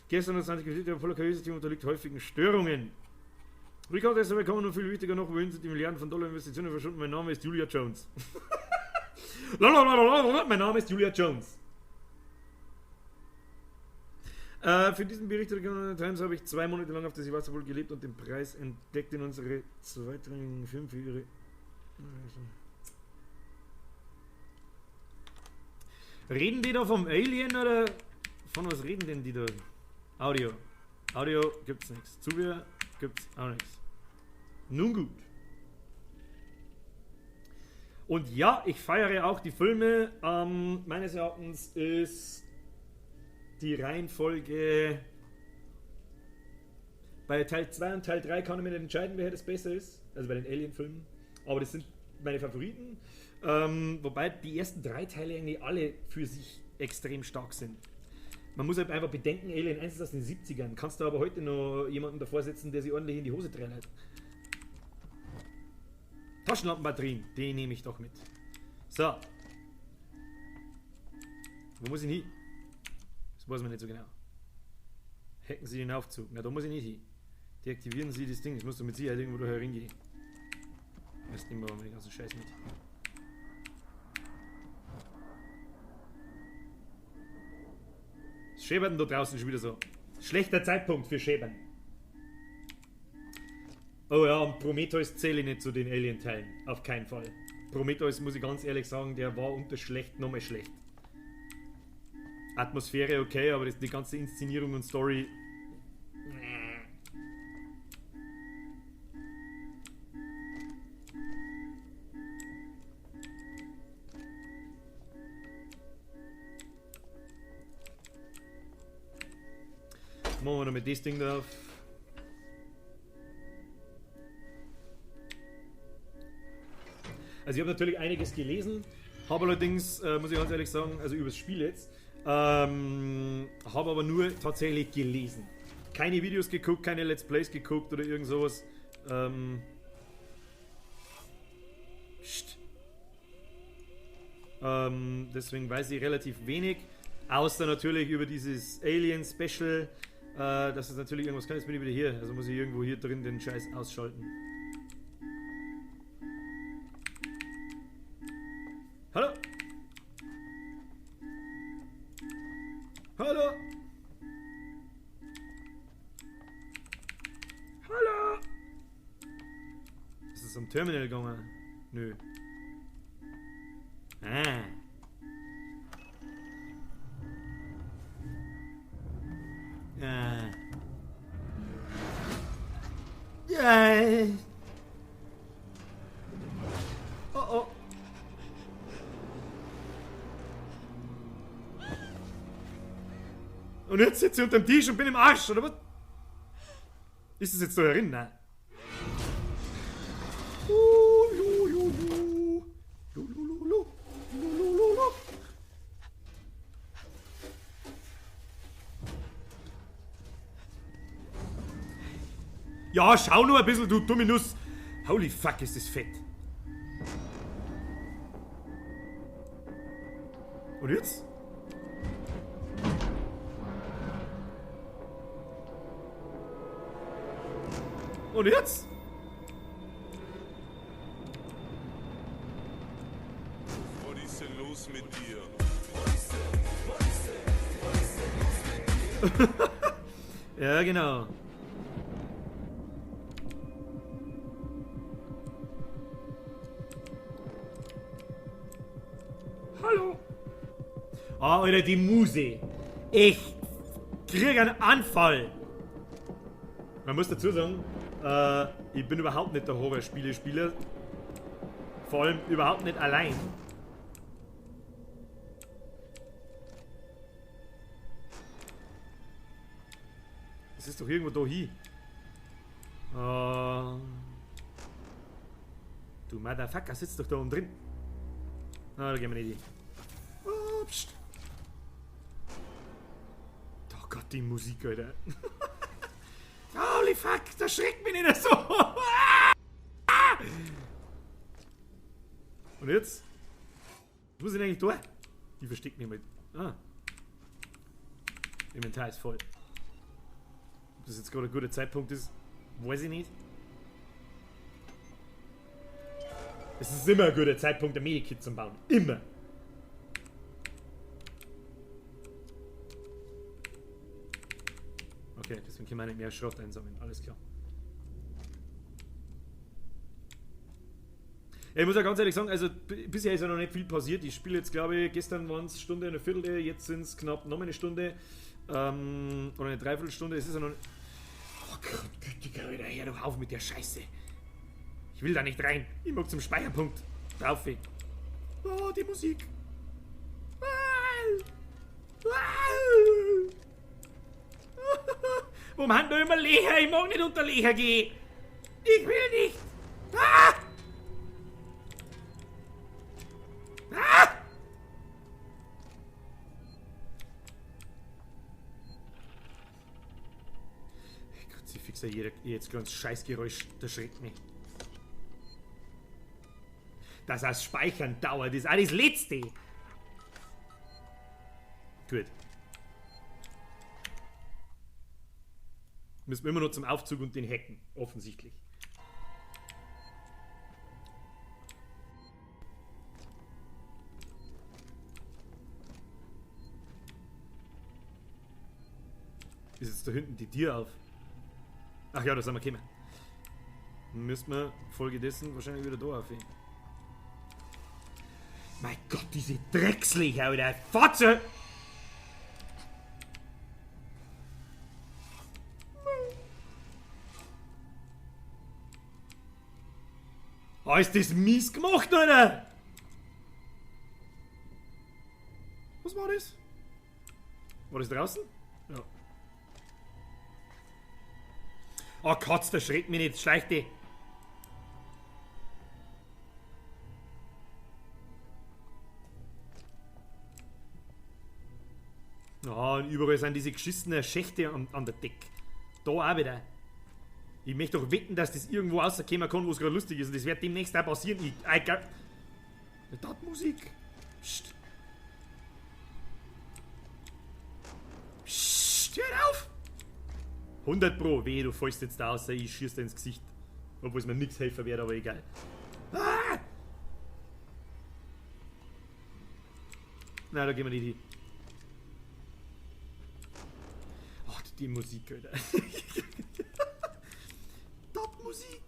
Speaker 1: Gestern das 20 Geschichte, voller KI-System unterliegt häufigen Störungen. Ricardo ist aber kaum noch viel wichtiger noch, wohin sind die Milliarden von Dollar Investitionen verschwunden? Mein Name ist Julia Jones. Mein Name ist Julia Jones. Für diesen Bericht der Regional Times habe ich 2 Monate lang auf der Sevastopol gelebt und den Preis entdeckt in unsere zweitrangigen Film für ihre... Reden die da vom Alien oder von was reden denn die da? Audio. Audio gibt's nichts. Zubehör gibt's auch nichts. Nun gut. Und ja, ich feiere auch die Filme. Meines Erachtens ist die Reihenfolge bei Teil 2 und Teil 3 kann ich mir nicht entscheiden, wer das besser ist. Also bei den Alien-Filmen. Aber das sind meine Favoriten. Wobei die ersten 3 Teile eigentlich alle für sich extrem stark sind. Man muss halt einfach bedenken, Alien 1 ist aus den 70ern. Kannst du aber heute noch jemanden davor setzen, der sich ordentlich in die Hose trällert. Taschenlampenbatterien, die nehme ich doch mit. So. Wo muss ich hin? Das weiß man nicht so genau. Hacken Sie den Aufzug. Na, da muss ich nicht hin. Deaktivieren Sie das Ding. Das musst du mit Sicherheit irgendwo daher hingehen. Das nehmen wir aber den ganzen Scheiß mit. Schäbern da draußen schon wieder so. Schlechter Zeitpunkt für Schäbern. Oh ja, und Prometheus zähle ich nicht zu den Alien-Teilen. Auf keinen Fall. Prometheus, muss ich ganz ehrlich sagen, der war unter schlecht nochmal schlecht. Atmosphäre okay, aber die ganze Inszenierung und Story... Machen wir noch mit das Ding drauf. Also ich habe natürlich einiges gelesen, habe allerdings, muss ich ganz ehrlich sagen, also über das Spiel jetzt, habe aber nur tatsächlich gelesen. Keine Videos geguckt, keine Let's Plays geguckt oder irgend sowas. Deswegen weiß ich relativ wenig, außer natürlich über dieses Alien Special. Das ist natürlich irgendwas kann. Jetzt bin ich wieder hier. Also muss ich irgendwo hier drin den Scheiß ausschalten. Hallo? Hallo? Hallo? Ist es am Terminal gegangen? Nö. Ah. Ja. Ja. Oh oh. Und jetzt sitze ich unterm Tisch und bin im Arsch, oder was? Ist es jetzt da herin? Nein. Ja, schau nur ein bisschen, du dumme Nuss. Holy fuck, ist das fett. Und jetzt? Und jetzt?
Speaker 10: Was ist denn los mit dir?
Speaker 1: Ja, genau. Hallo. Ah, Alter, die Muse. Ich krieg einen Anfall. Man muss dazu sagen, ich bin überhaupt nicht der Horror-Spiele-Spieler. Vor allem überhaupt nicht allein. Das ist doch irgendwo da hin. Du Motherfucker, sitzt doch da oben drin. Na, da gehen wir nicht hin. Oh, pst. Oh Gott, die Musik, Alter. Holy fuck, das schreckt mich nicht so. Und jetzt? Was muss ich denn eigentlich tun? Ich versteck mich mal. Ah. Inventar ist voll. Ob das jetzt gerade ein guter Zeitpunkt ist, weiß ich nicht. Es ist immer ein guter Zeitpunkt, ein Medikit zu bauen. Immer. Okay, deswegen können wir nicht mehr Schrott einsammeln. Alles klar. Ich muss ja ganz ehrlich sagen, also bisher ist ja noch nicht viel passiert. Ich spiele jetzt, glaube ich, gestern waren es Stunde, eine Viertel, jetzt sind es knapp noch eine Stunde. Oder eine Dreiviertelstunde. Es ist ja noch nicht... Oh Gott, gütiger Alter, hör doch auf mit der Scheiße. Ich will da nicht rein. Ich mag zum Speicherpunkt. Drauf. Oh, die Musik. Warum haben da immer Lecher? Ich mag nicht unter Lecher gehen. Ich will nicht. Ah! Ah! Kruzifixer, jetzt ganz Scheißgeräusch, das schreckt mich. Dass das Speichern dauert, ist auch das Letzte. Gut. Müssen wir immer noch zum Aufzug und den Hacken, offensichtlich. Ist jetzt da hinten die Tür auf? Ach ja, da sind wir gekommen. Dann müssen wir folgedessen wahrscheinlich wieder da aufhören. Mein Gott, diese Dreckslicher, Alter! Fotze! Oh, ist das mies gemacht, Alter! Was war das? War das draußen? Ja. Oh Gott, der schreckt mich nicht, schleicht die. Ja, und überall sind diese geschissenen Schächte an der Decke. Da auch wieder. Ich möchte doch wetten, dass das irgendwo rauskommen kann, wo es gerade lustig ist. Und das wird demnächst auch passieren. Musik. Psst. Psst, hör auf! 100 Pro, weh, du fällst jetzt da aus, ich schieß dir ins Gesicht. Obwohl es mir nichts helfen wird, aber egal. Ah! Na, da gehen wir nicht hin. Ach, die Musik, Alter. Top-Musik.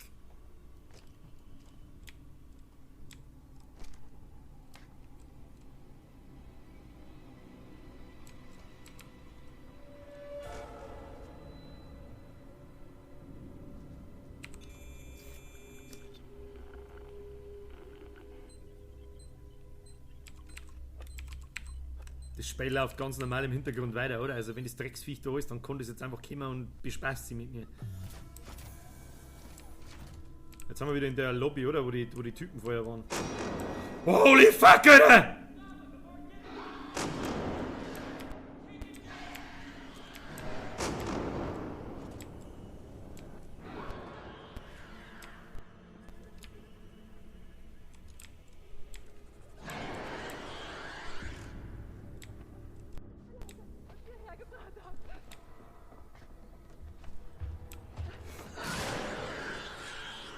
Speaker 1: Das Spiel läuft ganz normal im Hintergrund weiter, oder? Also wenn das Drecksviech da ist, dann kann das jetzt einfach kommen und bespaßt sie mit mir. Jetzt sind wir wieder in der Lobby, oder? Wo die Typen vorher waren. Holy fuck, Alter!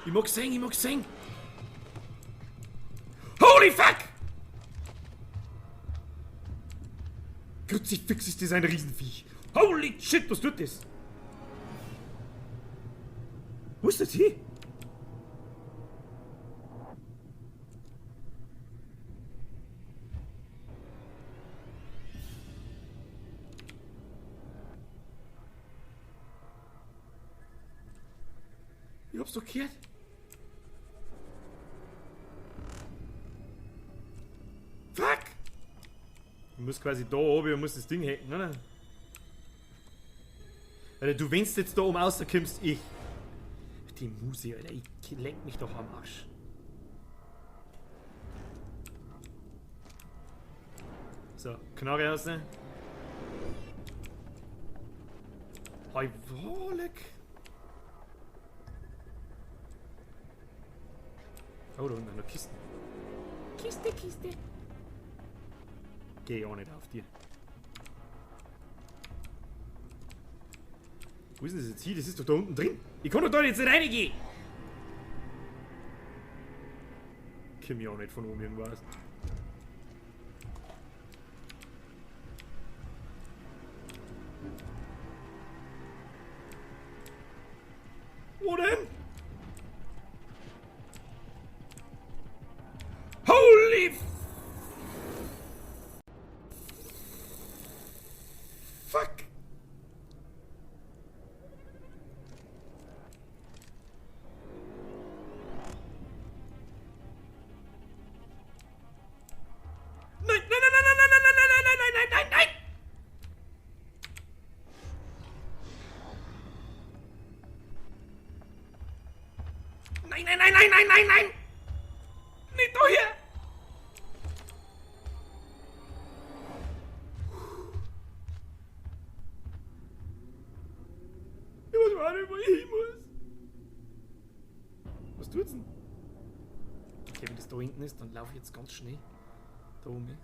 Speaker 1: Ich mag sehen. Holy fuck! Kruzifix, ist das ein Riesenviech. Holy shit, was tut das? Wo ist das hier? Ich hab's doch gehört. Fuck! Ich muss quasi da oben und muss das Ding hacken, oder? Alter, du wennst jetzt da oben rauskommst, ich. Die Muse, Alter, ich lenk mich doch am Arsch. So, Knarre raus, ne? Oh, leck. Oh, da unten noch Kisten. Kiste. Geh auch nicht auf dir. Wo ist denn das jetzt hier? Das ist doch da unten drin. Ich kann doch da jetzt nicht reingehen. Komm ich auch nicht von oben irgendwas. Wo denn? Holy fuck! Nein! Nein! Nicht da hier! Ich muss mal nicht, wo ich hin muss. Was tut's denn? Okay, wenn das da hinten ist, dann laufe ich jetzt ganz schnell da oben.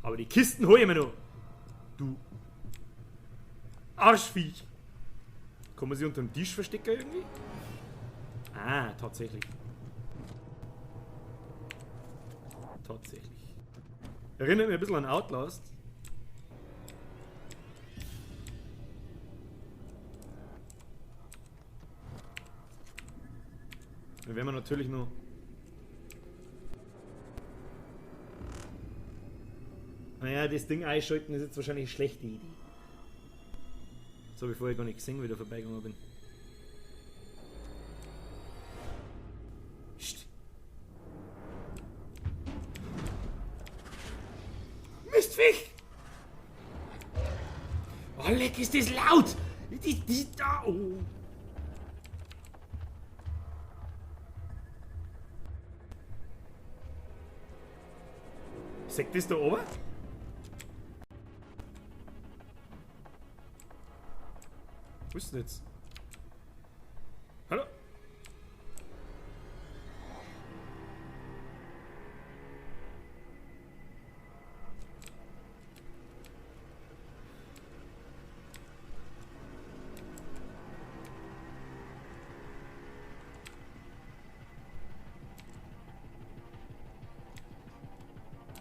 Speaker 1: Aber die Kisten hol ich mir noch. Du Arschviech. Kann man sie unter dem Tisch verstecken irgendwie? Ah, tatsächlich. Tatsächlich. Erinnert mich ein bisschen an Outlast. Da werden wir natürlich noch. Naja, das Ding einschalten ist jetzt wahrscheinlich eine schlechte Idee. Das habe ich vorher gar nicht gesehen, wie ich da vorbeigegangen bin. Psst. Mistviech! Oh, leck, ist das laut! Die da! Oh. Seht das da oben? Wo ist denn jetzt? Hallo?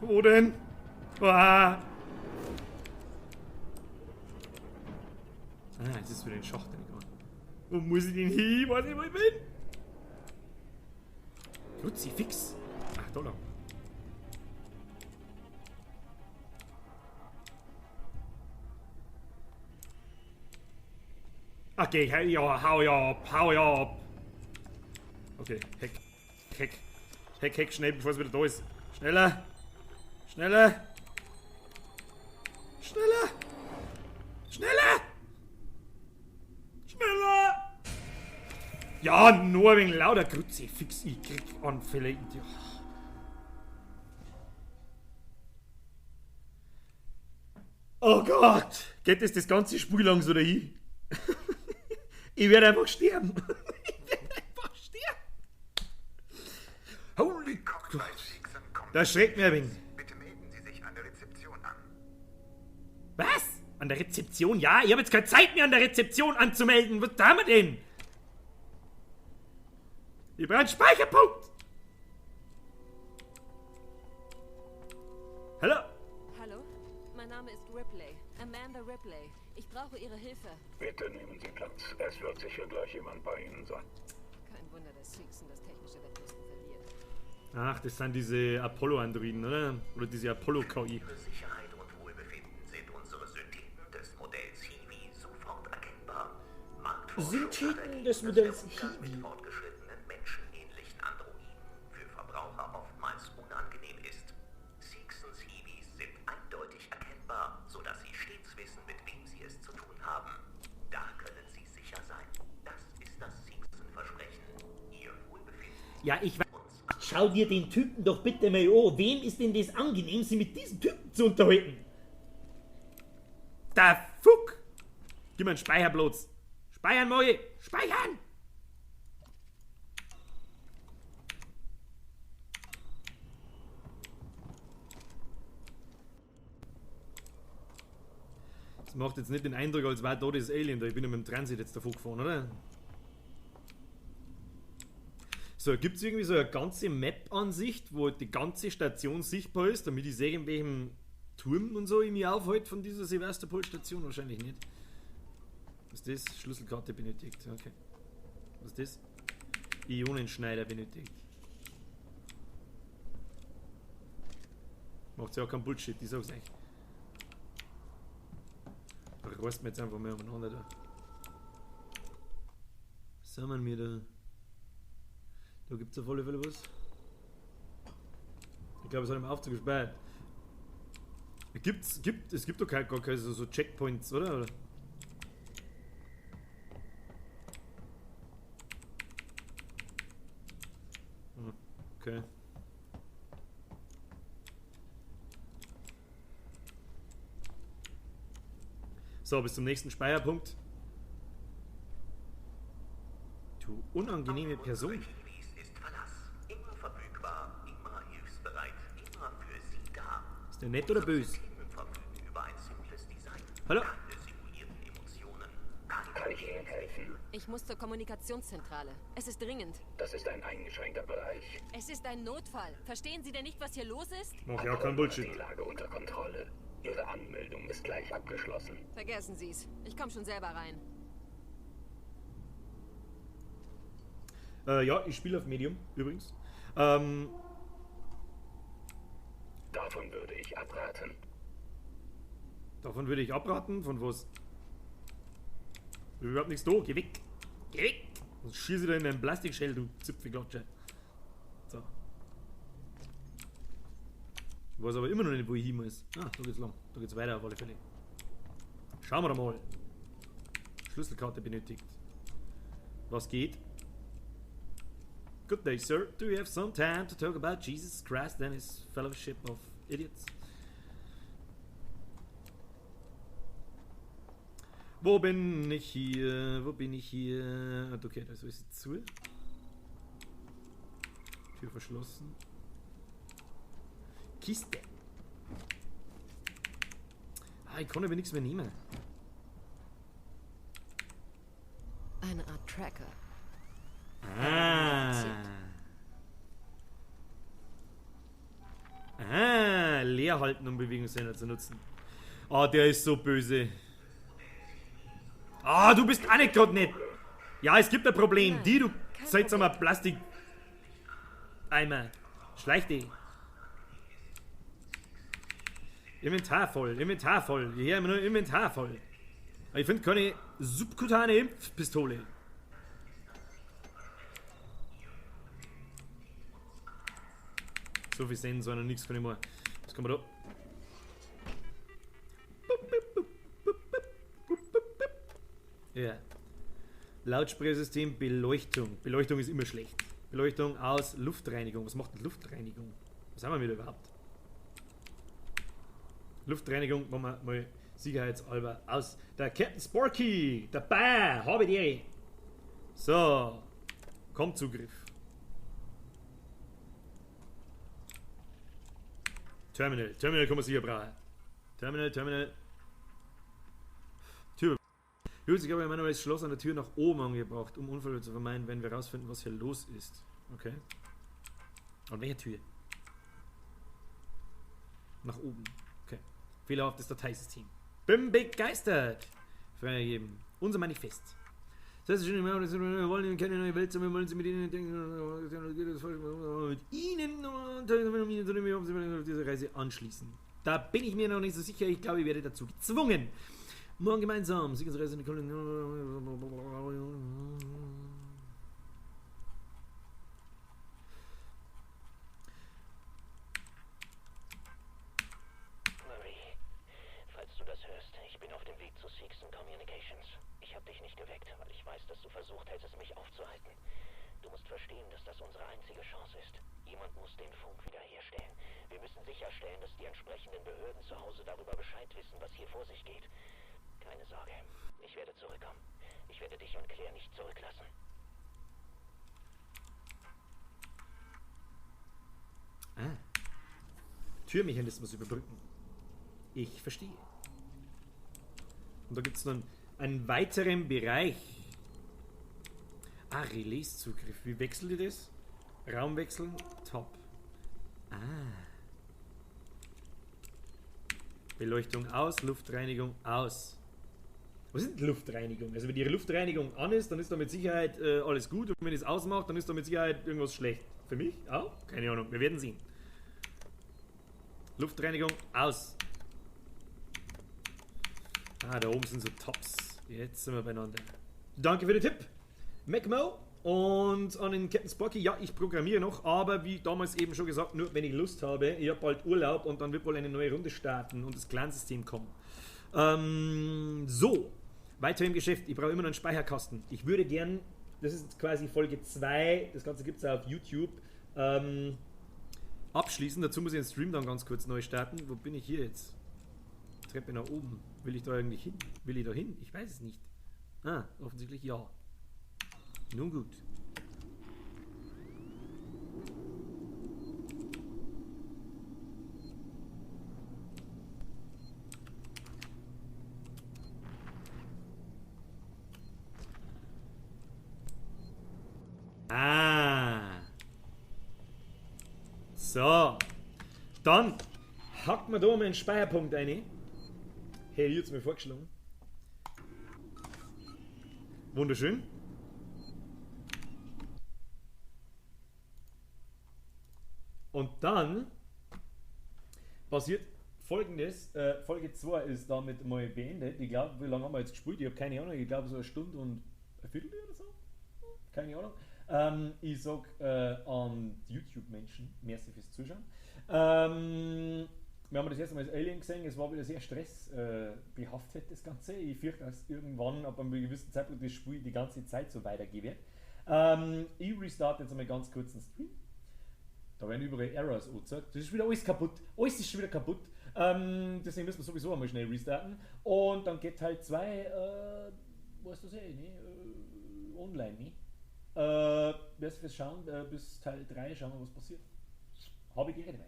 Speaker 1: Wo denn? Ah, jetzt ist wieder ein Schacht. Wo muss ich denn hin? Weiß ich, wo ich bin? Kruzifix. Ach, da lang. Okay, ja, hau ja ab. Okay, Heck, schnell, bevor es wieder da ist. Schneller! Ja, nur ein wenig lauter Kruzifix, ich krieg Anfälle. Oh Gott! Geht das ganze Spiel lang so dahin? Ich werde einfach sterben. Holy Gott! Das schreckt mir ein wenig.
Speaker 11: Bitte melden Sie sich an der Rezeption an.
Speaker 1: Was? An der Rezeption? Ja, ich habe jetzt keine Zeit mehr an der Rezeption anzumelden. Was haben wir denn? Ich brauche einen Speicherpunkt! Hallo?
Speaker 12: Hallo? Mein Name ist Ripley. Amanda Ripley. Ich brauche Ihre Hilfe.
Speaker 5: Bitte nehmen Sie Platz. Es wird sicher gleich jemand bei Ihnen sein.
Speaker 12: Kein Wunder, dass Seegson das technische Wettwissen verliert.
Speaker 1: Ach, das sind diese Apollo-Androiden, oder? Oder diese Apollo-KI.
Speaker 11: Ihre Sicherheit und Wohlbefinden sind unsere Syntheten des Modells Hiwi sofort erkennbar.
Speaker 1: Syntheten des Modells Hiwi.
Speaker 11: Fortgeschrittenen menschenähnlichen Androiden für Verbraucher oftmals unangenehm ist. Seegsons Hiwis sind eindeutig erkennbar, sodass Sie stets wissen, mit wem Sie es zu tun haben. Da können Sie sicher sein. Das ist das Seegson-Versprechen.
Speaker 13: Ja, ich weiß. Schau dir den Typen doch bitte mal an. Wem ist denn das angenehm, sich mit diesem Typen zu unterhalten?
Speaker 1: Der Fuck! Gib mir einen Speicherplatz. Speichern, Moje! Speichern! Das macht jetzt nicht den Eindruck, als wäre da das Alien da. Ich bin ja mit dem Transit jetzt davor gefahren, oder? So, gibt es irgendwie so eine ganze Map-Ansicht, wo die ganze Station sichtbar ist, damit ich sehe, in welchem Turm und so ich mich aufhalte von dieser Sevastopol-Station? Wahrscheinlich nicht. Was ist das? Schlüsselkarte benötigt. Okay. Was ist das? Ionenschneider benötigt. Macht ja auch keinen Bullshit, ich sag's euch. Reißt mir jetzt einfach mehr umeinander da. Was haben wir da? Da gibt's auf alle Fälle was. Ich glaube, es hat im Aufzug gespeichert. Es gibt doch gar keine so Checkpoints, oder? Okay. So, bis zum nächsten Speicherpunkt. Du unangenehme Person.
Speaker 11: Ist Verlass. Immer verfügbar, immer hilfsbereit, immer für Sie da.
Speaker 1: Ist der nett oder böse?
Speaker 11: Verfügen über ein simples Design.
Speaker 1: Hallo?
Speaker 11: Keine simulierten Emotionen.
Speaker 5: Kann ich Ihnen helfen?
Speaker 12: Ich muss zur Kommunikationszentrale. Es ist dringend.
Speaker 5: Das ist ein eingeschränkter Bereich.
Speaker 12: Es ist ein Notfall. Verstehen Sie denn nicht, was hier los ist?
Speaker 1: Mach ja kein Bullshit.
Speaker 5: Die Lage unter Kontrolle. Ihre Anmeldung ist gleich abgeschlossen.
Speaker 12: Vergessen Sie es. Ich komme schon selber rein.
Speaker 1: Ja, ich spiele auf Medium, übrigens.
Speaker 5: Davon würde ich abraten.
Speaker 1: Davon würde ich abraten? Von was? Ich hab überhaupt nichts da. Geh weg. Geh weg. Sonst schieße ich da in einen Plastikshell, du Zipfelklatsche. So. Ich weiß aber immer noch nicht, wo ich hin muss. Ah, da geht's lang. Da geht's weiter auf alle Fälle. Schauen wir da mal. Schlüsselkarte benötigt. Was geht? Good day, sir. Do you have some time to talk about Jesus Christ and his fellowship of idiots? Wo bin ich hier? Wo bin ich hier? Okay, da ist es zu. Tür verschlossen. Kiste. Ah, ich kann aber nichts mehr nehmen.
Speaker 3: Eine Art Tracker.
Speaker 1: Leer halten, um Bewegungssender zu nutzen. Ah, der ist so böse. Ah, du bist auch nicht gerade nett. Ja, es gibt ein Problem. Die, du seid so mal Plastik. Eimer. Schleich dich. Inventar voll, Inventar voll. Hier haben wir nur Inventar voll. Aber ich finde keine subkutane Impfpistole. So viel Sensoren und nichts kann ich mehr. Was kann man da? Ja. Lautsprechersystem, Beleuchtung. Beleuchtung ist immer schlecht. Beleuchtung aus, Luftreinigung. Was macht Luftreinigung? Was haben wir wieder überhaupt? Luftreinigung machen wir mal sicherheitshalber aus. Der Captain Sporky, dabei, habe die. So, kommt Zugriff. Terminal kann man sicher brauchen. Terminal. Tür. Gut, ich habe ja manuell das Schloss an der Tür nach oben angebracht, um Unfälle zu vermeiden, wenn wir herausfinden, was hier los ist. Okay. An welcher Tür? Nach oben. Okay. Fehlerhaftes Dateisystem. Bin begeistert. Freigeben. Unser Manifest. Das heißt schon, wir wollen keine neue Welt, sondern wir wollen sie mit ihnen denken, mit ihnen auf diese Reise anschließen. Da bin ich mir noch nicht so sicher. Ich glaube, ich werde dazu gezwungen. Morgen gemeinsam. Siegesreise in die Kolonie.
Speaker 5: Falls du das hörst, ich bin auf dem Weg zu Seegson Communications. Ich habe dich nicht geweckt, weil ich weiß, dass du versucht hättest, mich aufzuhalten. Du musst verstehen, dass das unsere einzige Chance ist. Jemand muss den Funk wiederherstellen. Wir müssen sicherstellen, dass die entsprechenden Behörden zu Hause darüber Bescheid wissen, was hier vor sich geht. Keine Sorge, ich werde zurückkommen. Ich werde dich und Claire nicht zurücklassen.
Speaker 1: Ah. Türmechanismus überbrücken. Ich verstehe. Und da gibt es noch einen weiteren Bereich. Ah, Relaiszugriff. Wie wechselt ihr das? Raum wechseln. Top. Ah. Beleuchtung aus, Luftreinigung aus. Was ist denn Luftreinigung? Also wenn die Luftreinigung an ist, dann ist da mit Sicherheit alles gut. Und wenn es ausmacht, dann ist da mit Sicherheit irgendwas schlecht. Für mich? Auch? Keine Ahnung. Wir werden sehen. Luftreinigung aus. Ah, da oben sind so Tops. Jetzt sind wir beieinander. Danke für den Tipp, MacMo. Und an den Captain Sparky, ja, ich programmiere noch, aber wie damals eben schon gesagt, nur wenn ich Lust habe. Ich habe bald Urlaub und dann wird wohl eine neue Runde starten und das Clan-System kommen. So, weiter im Geschäft. Ich brauche immer noch einen Speicherkasten. Ich würde gern, das ist quasi Folge 2, das Ganze gibt es auch auf YouTube, abschließen. Dazu muss ich den Stream dann ganz kurz neu starten. Wo bin ich hier jetzt? Treppe nach oben. Will ich da eigentlich hin? Will ich da hin? Ich weiß es nicht. Ah, offensichtlich ja. Nun gut. Ah. So. Dann hackt man da mal einen Speicherpunkt rein. Hey, hier jetzt mir vorgeschlagen. Wunderschön. Und dann passiert Folgendes. Folge 2 ist damit mal beendet. Ich glaube, wie lange haben wir jetzt gespielt? Ich habe keine Ahnung. Ich glaube so eine Stunde und eine Viertel oder so. Keine Ahnung. Ich sage an die YouTube-Menschen, merci fürs Zuschauen. Wir haben das erste Mal als Alien gesehen. Es war wieder sehr stressbehaftet, das Ganze. Ich fürchte, dass irgendwann ab einem gewissen Zeitpunkt das Spiel die ganze Zeit so weitergehen wird. Ich restarte jetzt einmal ganz kurz den Stream. Da werden überall Errors angezeigt. Das ist wieder alles kaputt. Alles ist schon wieder kaputt. Deswegen müssen wir sowieso einmal schnell restarten. Und dann geht Teil 2, weißt du online, ne? Wirst du das schauen, bis Teil 3 schauen wir, was passiert. Habe ich geredet.